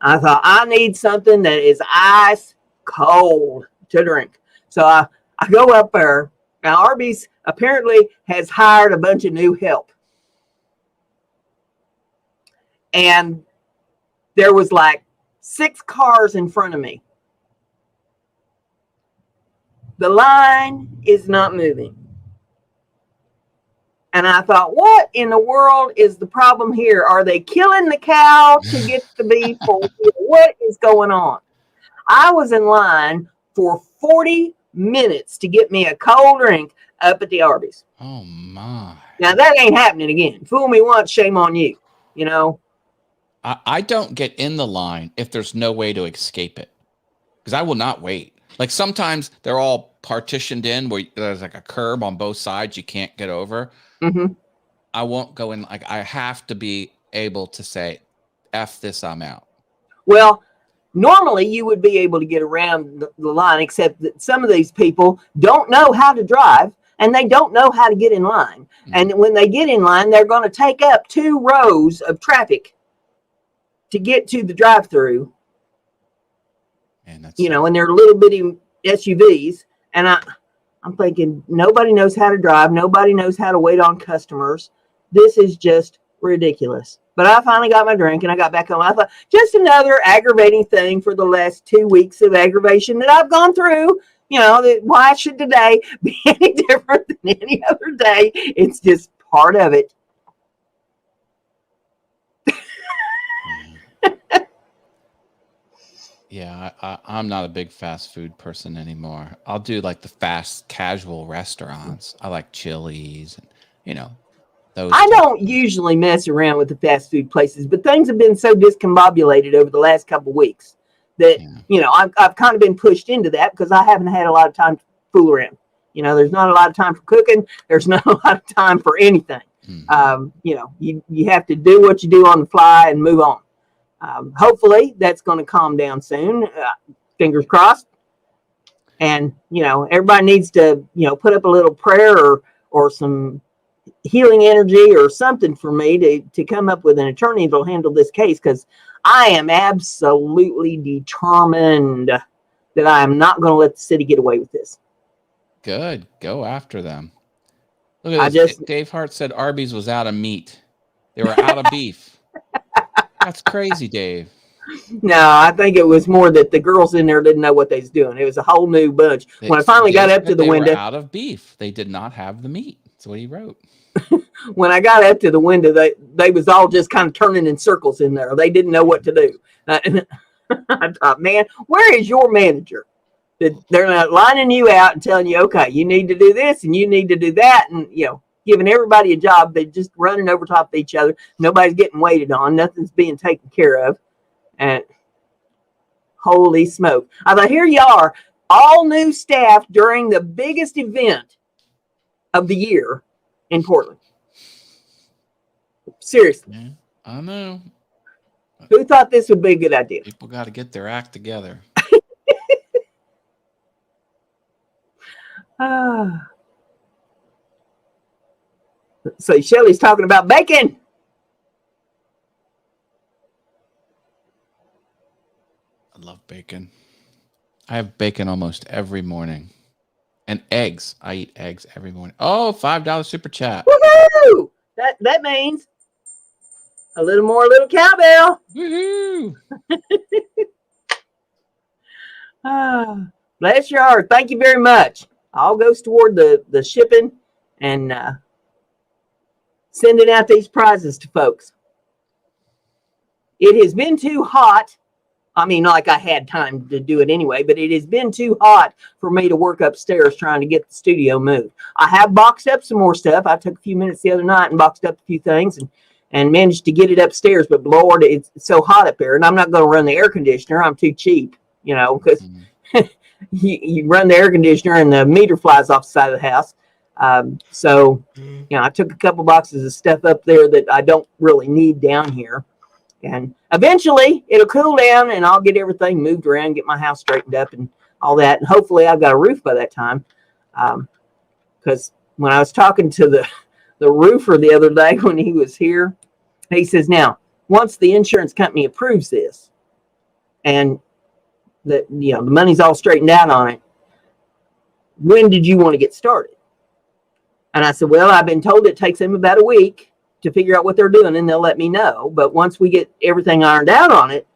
I thought, I need something that is ice cold to drink. So I go up there. Now, Arby's apparently has hired a bunch of new help. And there was like 6 cars in front of me. The line is not moving. And I thought, what in the world is the problem here? Are they killing the cow to get the beef? Or what is going on? I was in line for 40 minutes to get me a cold drink up at the Arby's. Oh, my. Now, that ain't happening again. Fool me once, shame on you. I don't get in the line if there's no way to escape it, because I will not wait. Like, sometimes they're all partitioned in where there's like a curb on both sides you can't get over. Mm-hmm. I won't go in. Like, I have to be able to say, F this, I'm out. Well, normally you would be able to get around the line, except that some of these people don't know how to drive and they don't know how to get in line. Mm-hmm. And when they get in line, they're going to take up 2 rows of traffic to get to the drive-through. And that's and they're little bitty SUVs. And I'm thinking, nobody knows how to drive. Nobody knows how to wait on customers. This is just ridiculous. But I finally got my drink and I got back home. I thought, just another aggravating thing for the last 2 weeks of aggravation that I've gone through. Why should today be any different than any other day? It's just part of it. Yeah, I'm not a big fast food person anymore. I'll do like the fast casual restaurants. I like Chili's and, those. I don't usually mess around with the fast food places, but things have been so discombobulated over the last couple of weeks that, I've kind of been pushed into that because I haven't had a lot of time to fool around. There's not a lot of time for cooking. There's not a lot of time for anything. Mm-hmm. You have to do what you do on the fly and move on. Hopefully that's going to calm down soon. Fingers crossed. And, everybody needs to, put up a little prayer or some healing energy or something for me to come up with an attorney that'll handle this case, because I am absolutely determined that I am not going to let the city get away with this. Good. Go after them. Look at this. Dave Hart said Arby's was out of meat. They were out of beef. That's crazy, Dave. No, I think it was more that the girls in there didn't know what they was doing. It was a whole new bunch. When I finally got up to the window, they were out of beef. They did not have the meat. That's what he wrote. When I got up to the window, they was all just kind of turning in circles in there. They didn't know what to do. I thought, man, where is your manager? They're not lining you out and telling you, okay, you need to do this and you need to do that, and giving everybody a job. They're just running over top of each other. Nobody's getting waited on. Nothing's being taken care of. And holy smoke. I thought, here you are, all new staff during the biggest event of the year in Portland. Seriously. Yeah, I know. Who thought this would be a good idea? People got to get their act together. So Shelly's talking about bacon. I love bacon. I have bacon almost every morning. And eggs. I eat eggs every morning. Oh, $5 super chat. Woohoo! That means a little cowbell. Woohoo! Bless your heart. Thank you very much. All goes toward the shipping and sending out these prizes to folks. It has been too hot. I mean, like I had time to do it anyway, but it has been too hot for me to work upstairs trying to get the studio moved. I have boxed up some more stuff. I took a few minutes the other night and boxed up a few things and managed to get it upstairs. But Lord, it's so hot up there, and I'm not going to run the air conditioner. I'm too cheap, because you run the air conditioner and the meter flies off the side of the house. So I took a couple boxes of stuff up there that I don't really need down here. And eventually it'll cool down and I'll get everything moved around, get my house straightened up and all that. And hopefully I've got a roof by that time. Because when I was talking to the roofer the other day when he was here, he says, now, once the insurance company approves this and the money's all straightened out on it, when did you want to get started? And I said, well, I've been told it takes them about a week to figure out what they're doing, and they'll let me know. But once we get everything ironed out on it,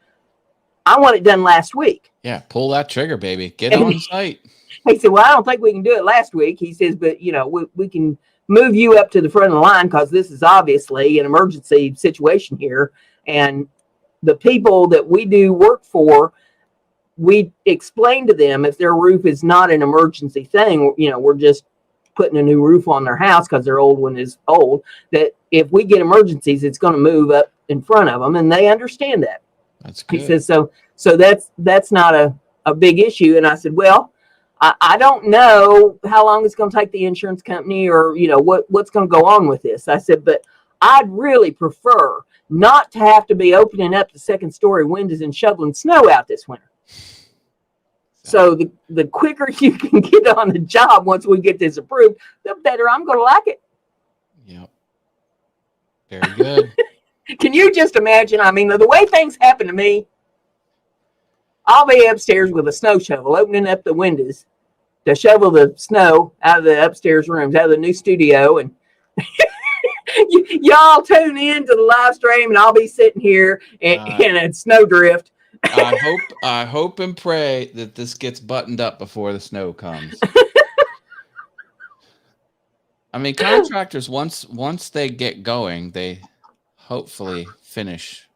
I want it done last week. Yeah, pull that trigger, baby. Get on site. He said, well, I don't think we can do it last week. He says, but, we can move you up to the front of the line because this is obviously an emergency situation here. And the people that we do work for, we explain to them if their roof is not an emergency thing, we're just putting a new roof on their house because their old one is old, that if we get emergencies, it's going to move up in front of them, and they understand that. That's good. He says, so that's not a big issue. And I said, well, I don't know how long it's going to take the insurance company or, what's going to go on with this. I said, but I'd really prefer not to have to be opening up the second story windows and shoveling snow out this winter. So the quicker you can get on the job once we get this approved, the better I'm going to like it. Yep. Very good. Can you just imagine? I mean, the way things happen to me, I'll be upstairs with a snow shovel, opening up the windows to shovel the snow out of the upstairs rooms, out of the new studio. And y'all tune in to the live stream, and I'll be sitting here in a snow drift. I hope and pray that this gets buttoned up before the snow comes. I mean, contractors, once they get going, they hopefully finish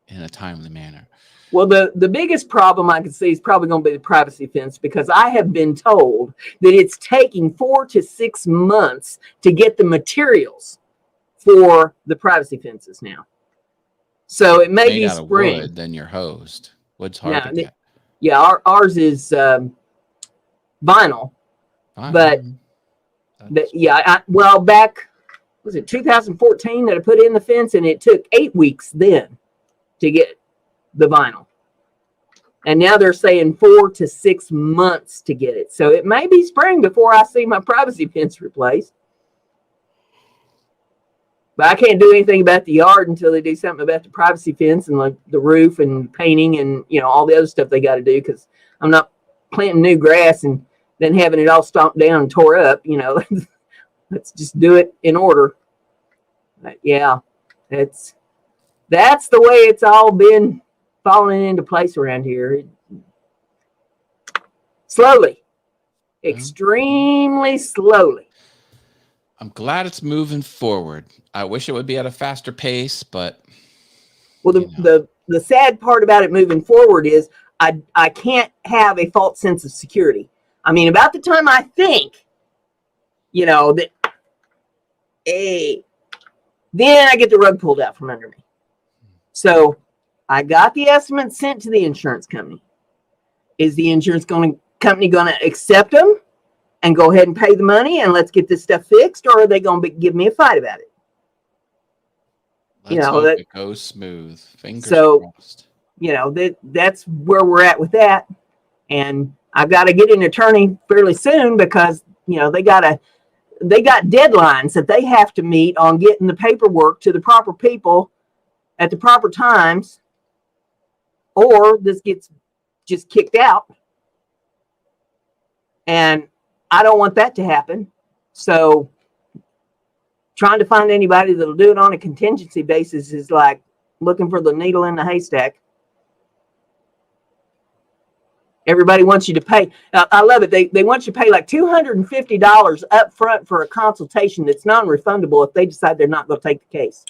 in a timely manner. Well, the biggest problem I can see is probably going to be the privacy fence, because I have been told that it's taking 4 to 6 months to get the materials for the privacy fences now. So it may be spring. Wood, then you're hosed. Wood's hard to get. Yeah, ours is vinyl. But back, was it 2014 that I put in the fence, and it took 8 weeks then to get the vinyl. And now they're saying 4 to 6 months to get it. So it may be spring before I see my privacy fence replaced. But I can't do anything about the yard until they do something about the privacy fence and like the roof and painting and, you know, all the other stuff they got to do, because I'm not planting new grass and then having it all stomped down and tore up. You know, let's just do it in order. But yeah, that's the way it's all been falling into place around here. Slowly, extremely slowly. I'm glad it's moving forward. I wish it would be at a faster pace, but well, the sad part about it moving forward is I can't have a false sense of security. I mean, about the time I think, you know, that, hey, then I get the rug pulled out from under me. So I got the estimate sent to the insurance company. Is the insurance company going to accept them and go ahead and pay the money and let's get this stuff fixed, or are they going to give me a fight about it? Let's hope it goes smooth. Fingers crossed. You know, that's where we're at with that. And I've got to get an attorney fairly soon because, you know, they got deadlines that they have to meet on getting the paperwork to the proper people at the proper times, or this gets just kicked out. And I don't want that to happen. So trying to find anybody that'll do it on a contingency basis is like looking for the needle in the haystack. Everybody wants you to pay. I love it. They want you to pay like $250 up front for a consultation that's non-refundable if they decide they're not going to take the case.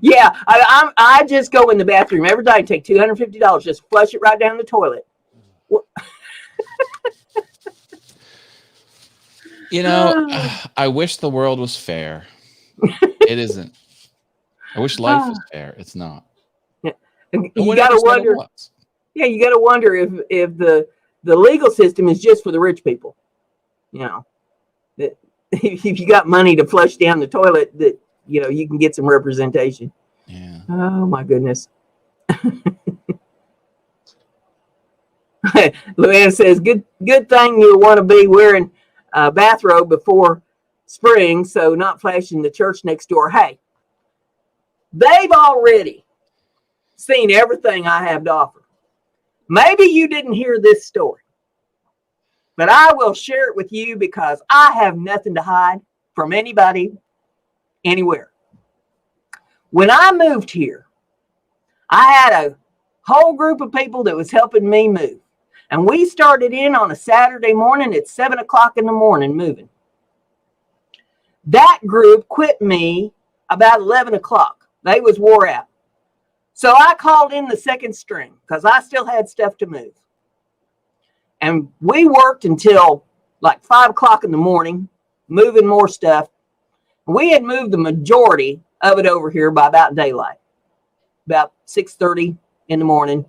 Yeah, I just go in the bathroom every day and take $250, just flush it right down the toilet. You know, I wish the world was fair. It isn't. I wish life was fair. It's not. Yeah. You got to wonder. Yeah, you got to wonder if the legal system is just for the rich people. You know, that if you got money to flush down the toilet, that, you know, you can get some representation. Yeah. Oh my goodness. Luann says, good thing you want to be wearing a bathrobe before spring, so not flashing the church next door. Hey, they've already seen everything I have to offer. Maybe you didn't hear this story, but I will share it with you because I have nothing to hide from anybody, anywhere. When I moved here, I had a whole group of people that was helping me move. And we started in on a Saturday morning at 7 o'clock in the morning moving. That group quit me about 11 o'clock. They was wore out. So I called in the second string because I still had stuff to move. And we worked until like 5 o'clock in the morning, moving more stuff. We had moved the majority of it over here by about daylight, about 6:30 in the morning.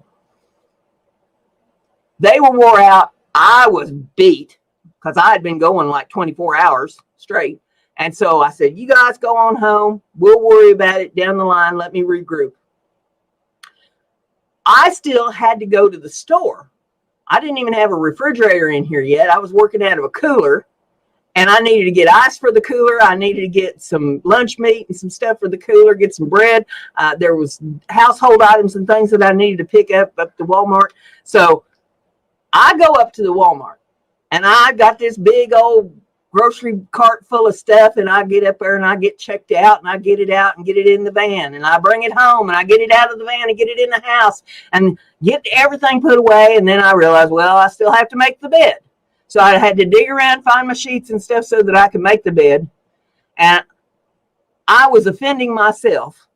They were wore out. I was beat because I had been going like 24 hours straight. And so I said, you guys go on home. We'll worry about it down the line. Let me regroup. I still had to go to the store. I didn't even have a refrigerator in here yet. I was working out of a cooler. And I needed to get ice for the cooler. I needed to get some lunch meat and some stuff for the cooler, get some bread. There was household items and things that I needed to pick up to Walmart. So I go up to the Walmart and I got this big old grocery cart full of stuff, and I get up there and I get checked out and I get it out and get it in the van and I bring it home and I get it out of the van and get it in the house and get everything put away. And then I realized, well, I still have to make the bed. So I had to dig around, find my sheets and stuff so that I could make the bed. And I was offending myself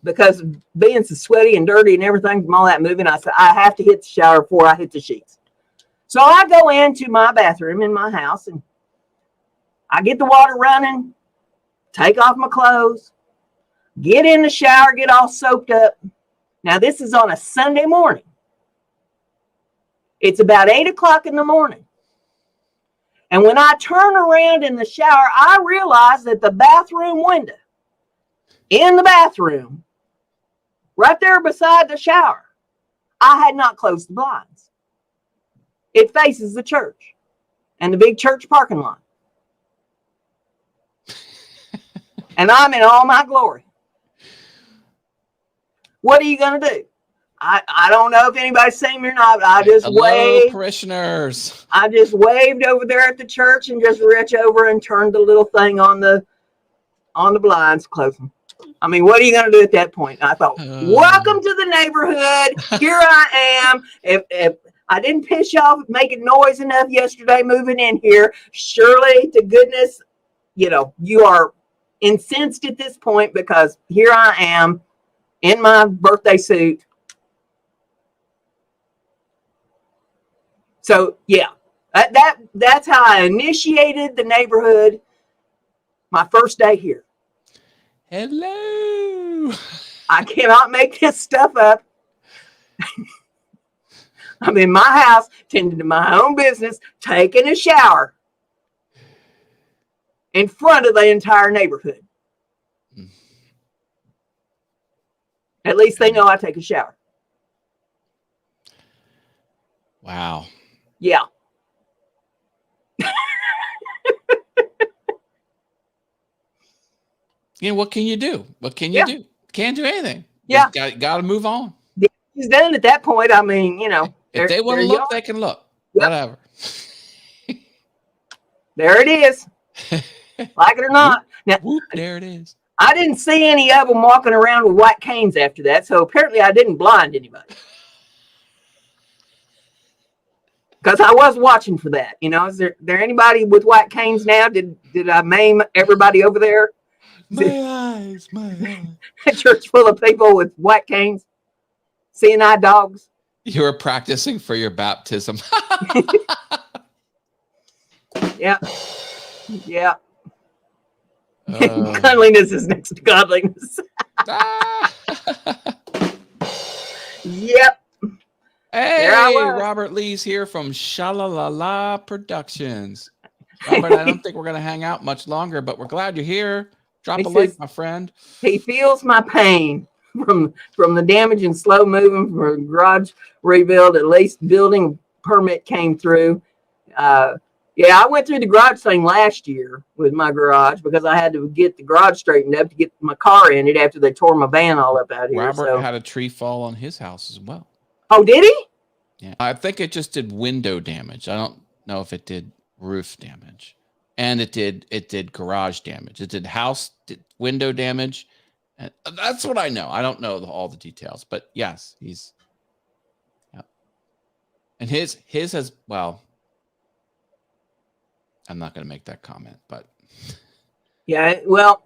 because of being so sweaty and dirty and everything from all that moving. I said, I have to hit the shower before I hit the sheets. So I go into my bathroom in my house and I get the water running, take off my clothes, get in the shower, get all soaked up. Now, this is on a Sunday morning. It's about 8 o'clock in the morning. And when I turn around in the shower, I realize that the bathroom window in the bathroom, right there beside the shower. I had not closed the blinds. It faces the church and the big church parking lot. And I'm in all my glory. What are you going to do? I don't know if anybody's seen me or not, but I just waved. Parishioners. I just waved over there at the church and just reached over and turned the little thing on the blinds, close them. I mean, what are you going to do at that point? I thought, welcome to the neighborhood. Here I am. If I didn't piss you off making noise enough yesterday moving in here, surely to goodness, you are incensed at this point, because here I am in my birthday suit. So yeah, that's how I initiated the neighborhood my first day here. Hello. I cannot make this stuff up. I'm in my house, tending to my own business, taking a shower in front of the entire neighborhood. At least they know I take a shower. Wow. Yeah. What can you do? What can you do? Can't do anything. Yeah. Got to move on. He's done at that point. I mean, if they want to look, they can look. Yep. Whatever. There it is. Like it or not. Now, there it is. I didn't see any of them walking around with white canes after that, so apparently I didn't blind anybody. Because I was watching for that. Is there anybody with white canes now? Did I maim everybody over there? My eyes. A church full of people with white canes, seeing eye dogs. You were practicing for your baptism. Yeah. Cleanliness is next to godliness. Yep. Hey, Robert Lee's here from Shalalala Productions. Robert, I don't think we're going to hang out much longer, but we're glad you're here. Drop a like, my friend. He feels my pain from the damage and slow moving from garage rebuild. At least building permit came through. I went through the garage thing last year with my garage because I had to get the garage straightened up to get my car in it after they tore my van all up out here. Robert had a tree fall on his house as well. Oh, did he? Yeah, I think it just did window damage. I don't know if it did roof damage, and it did garage damage. It did window damage, and that's what I know. I don't know all the details, but yes, he's. Yeah. And his has, well, I'm not going to make that comment, but. Yeah, well,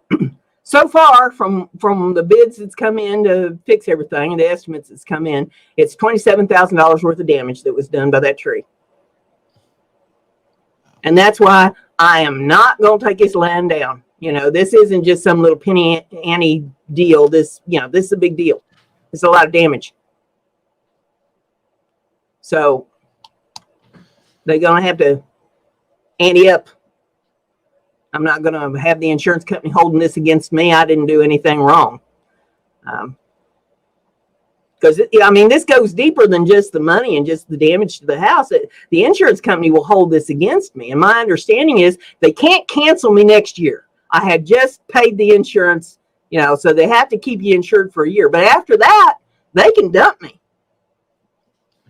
so far from the bids that's come in to fix everything and the estimates that's come in, it's $27,000 worth of damage that was done by that tree. And that's why I am not going to take this land down. This isn't just some little penny ante deal. This is a big deal. It's a lot of damage. So they're going to have to ante up. I'm not going to have the insurance company holding this against me. I didn't do anything wrong. Because, this goes deeper than just the money and just the damage to the house. The insurance company will hold this against me. And my understanding is they can't cancel me next year. I had just paid the insurance, so they have to keep you insured for a year. But after that, they can dump me.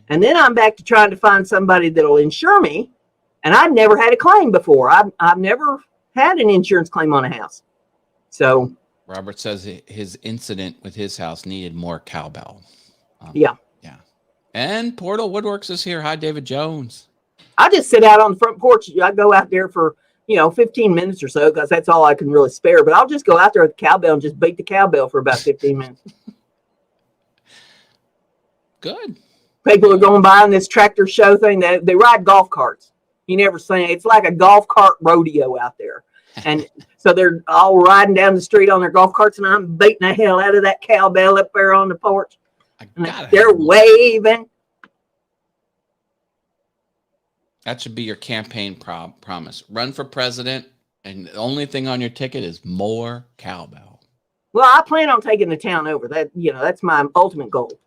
And then I'm back to trying to find somebody that'll insure me. And I've never had a claim before. I've never had an insurance claim on a house. So Robert says his incident with his house needed more cowbell. Yeah. And Portal Woodworks is here. Hi, David Jones. I just sit out on the front porch. I go out there for 15 minutes or so because that's all I can really spare. But I'll just go out there with the cowbell and just beat the cowbell for about 15 minutes. Good. People are going by on this tractor show thing. They ride golf carts. You never seen it. It's like a golf cart rodeo out there. And so they're all riding down the street on their golf carts, and I'm beating the hell out of that cowbell up there on the porch. They're waving. That should be your campaign promise. Run for president, and the only thing on your ticket is more cowbell. Well, I plan on taking the town over. That's my ultimate goal.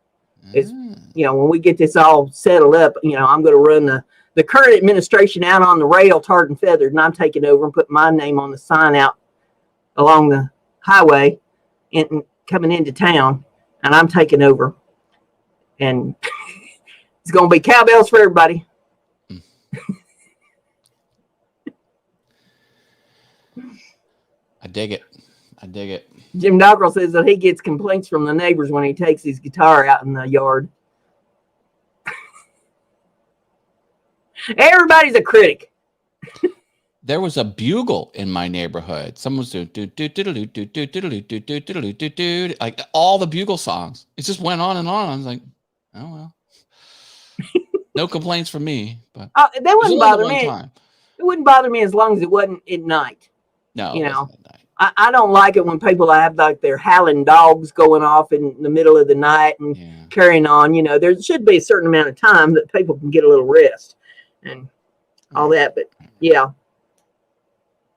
Is, when we get this all settled up, I'm going to run the current administration out on the rail, tarred and feathered, and I'm taking over and putting my name on the sign out along the highway and coming into town, and I'm taking over. And it's going to be cowbells for everybody. I dig it. Jim Dockrell says that he gets complaints from the neighbors when he takes his guitar out in the yard. Everybody's a critic. There was a bugle in my neighborhood. Someone was doing like all the bugle songs. It just went on and on. I was like, oh well. No complaints from me, but that wouldn't bother me. Time. It wouldn't bother me as long as it wasn't at night. No, it wasn't at night. I don't like it when people have like their howling dogs going off in the middle of the night and carrying on. There should be a certain amount of time that people can get a little rest and all that. But yeah.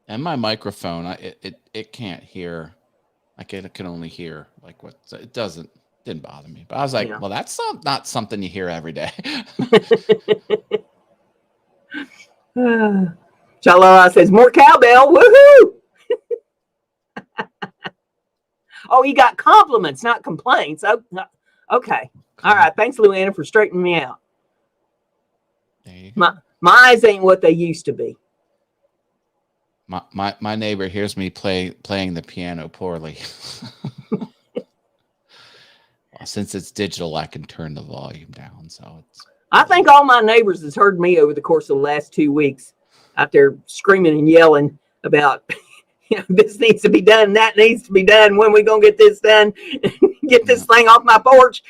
And my microphone, it can't hear. It can only hear like what it didn't bother me. But I was like, well, that's not something you hear every day. Chalala says more cowbell. Woohoo! Oh, you got compliments, not complaints. Oh, okay. All right. Thanks, Luanna, for straightening me out. My eyes ain't what they used to be. My neighbor hears me playing the piano poorly. Well, since it's digital, I can turn the volume down. So I think all my neighbors has heard me over the course of the last 2 weeks out there screaming and yelling about this needs to be done, that needs to be done. When we gonna get this done? Get this thing off my porch.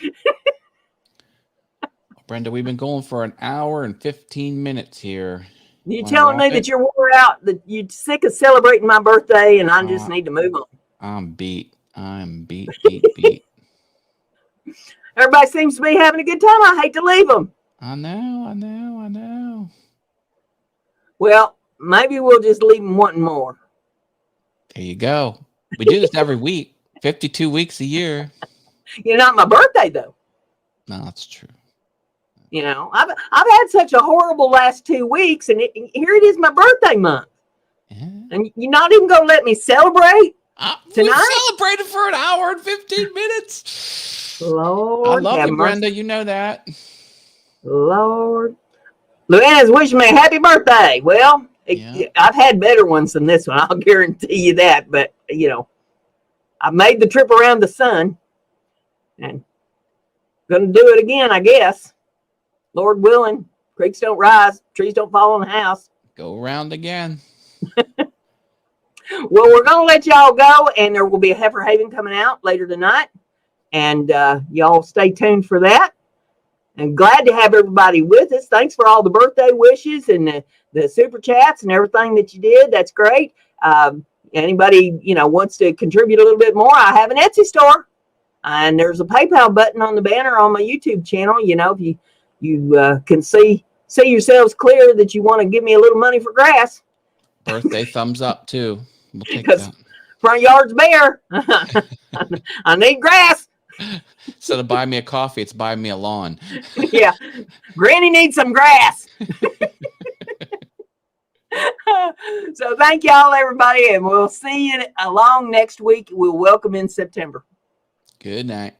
Brenda, we've been going for an hour and 15 minutes here. You telling me that you're wore out, that you're sick of celebrating my birthday, and I just need to move on. I'm beat. beat. Everybody seems to be having a good time. I hate to leave them. I know. Well, maybe we'll just leave them wanting more. There you go. We do this every week, 52 weeks a year. Not my birthday though. No, that's true. I've had such a horrible last 2 weeks, and here it is, my birthday month, and you're not even gonna let me celebrate tonight. We celebrated for an hour and 15 minutes. Lord, I love you, Brenda. You know that. Lord, Luanna's wishing me a happy birthday. Well, I've had better ones than this one. I'll guarantee you that. But I made the trip around the sun, and gonna do it again, I guess. Lord willing, creeks don't rise, trees don't fall on the house. Go around again. Well, we're going to let y'all go, and there will be a Heifer Haven coming out later tonight. And y'all stay tuned for that. And glad to have everybody with us. Thanks for all the birthday wishes and the super chats and everything that you did. That's great. Anybody, wants to contribute a little bit more, I have an Etsy store. And there's a PayPal button on the banner on my YouTube channel. If you can see yourselves clear that you want to give me a little money for grass. Birthday thumbs up too. We'll take that. Front yard's bare. I need grass. Instead of buy me a coffee, it's buy me a lawn. Yeah. Granny needs some grass. So thank y'all, everybody, and we'll see you along next week. We'll welcome in September. Good night.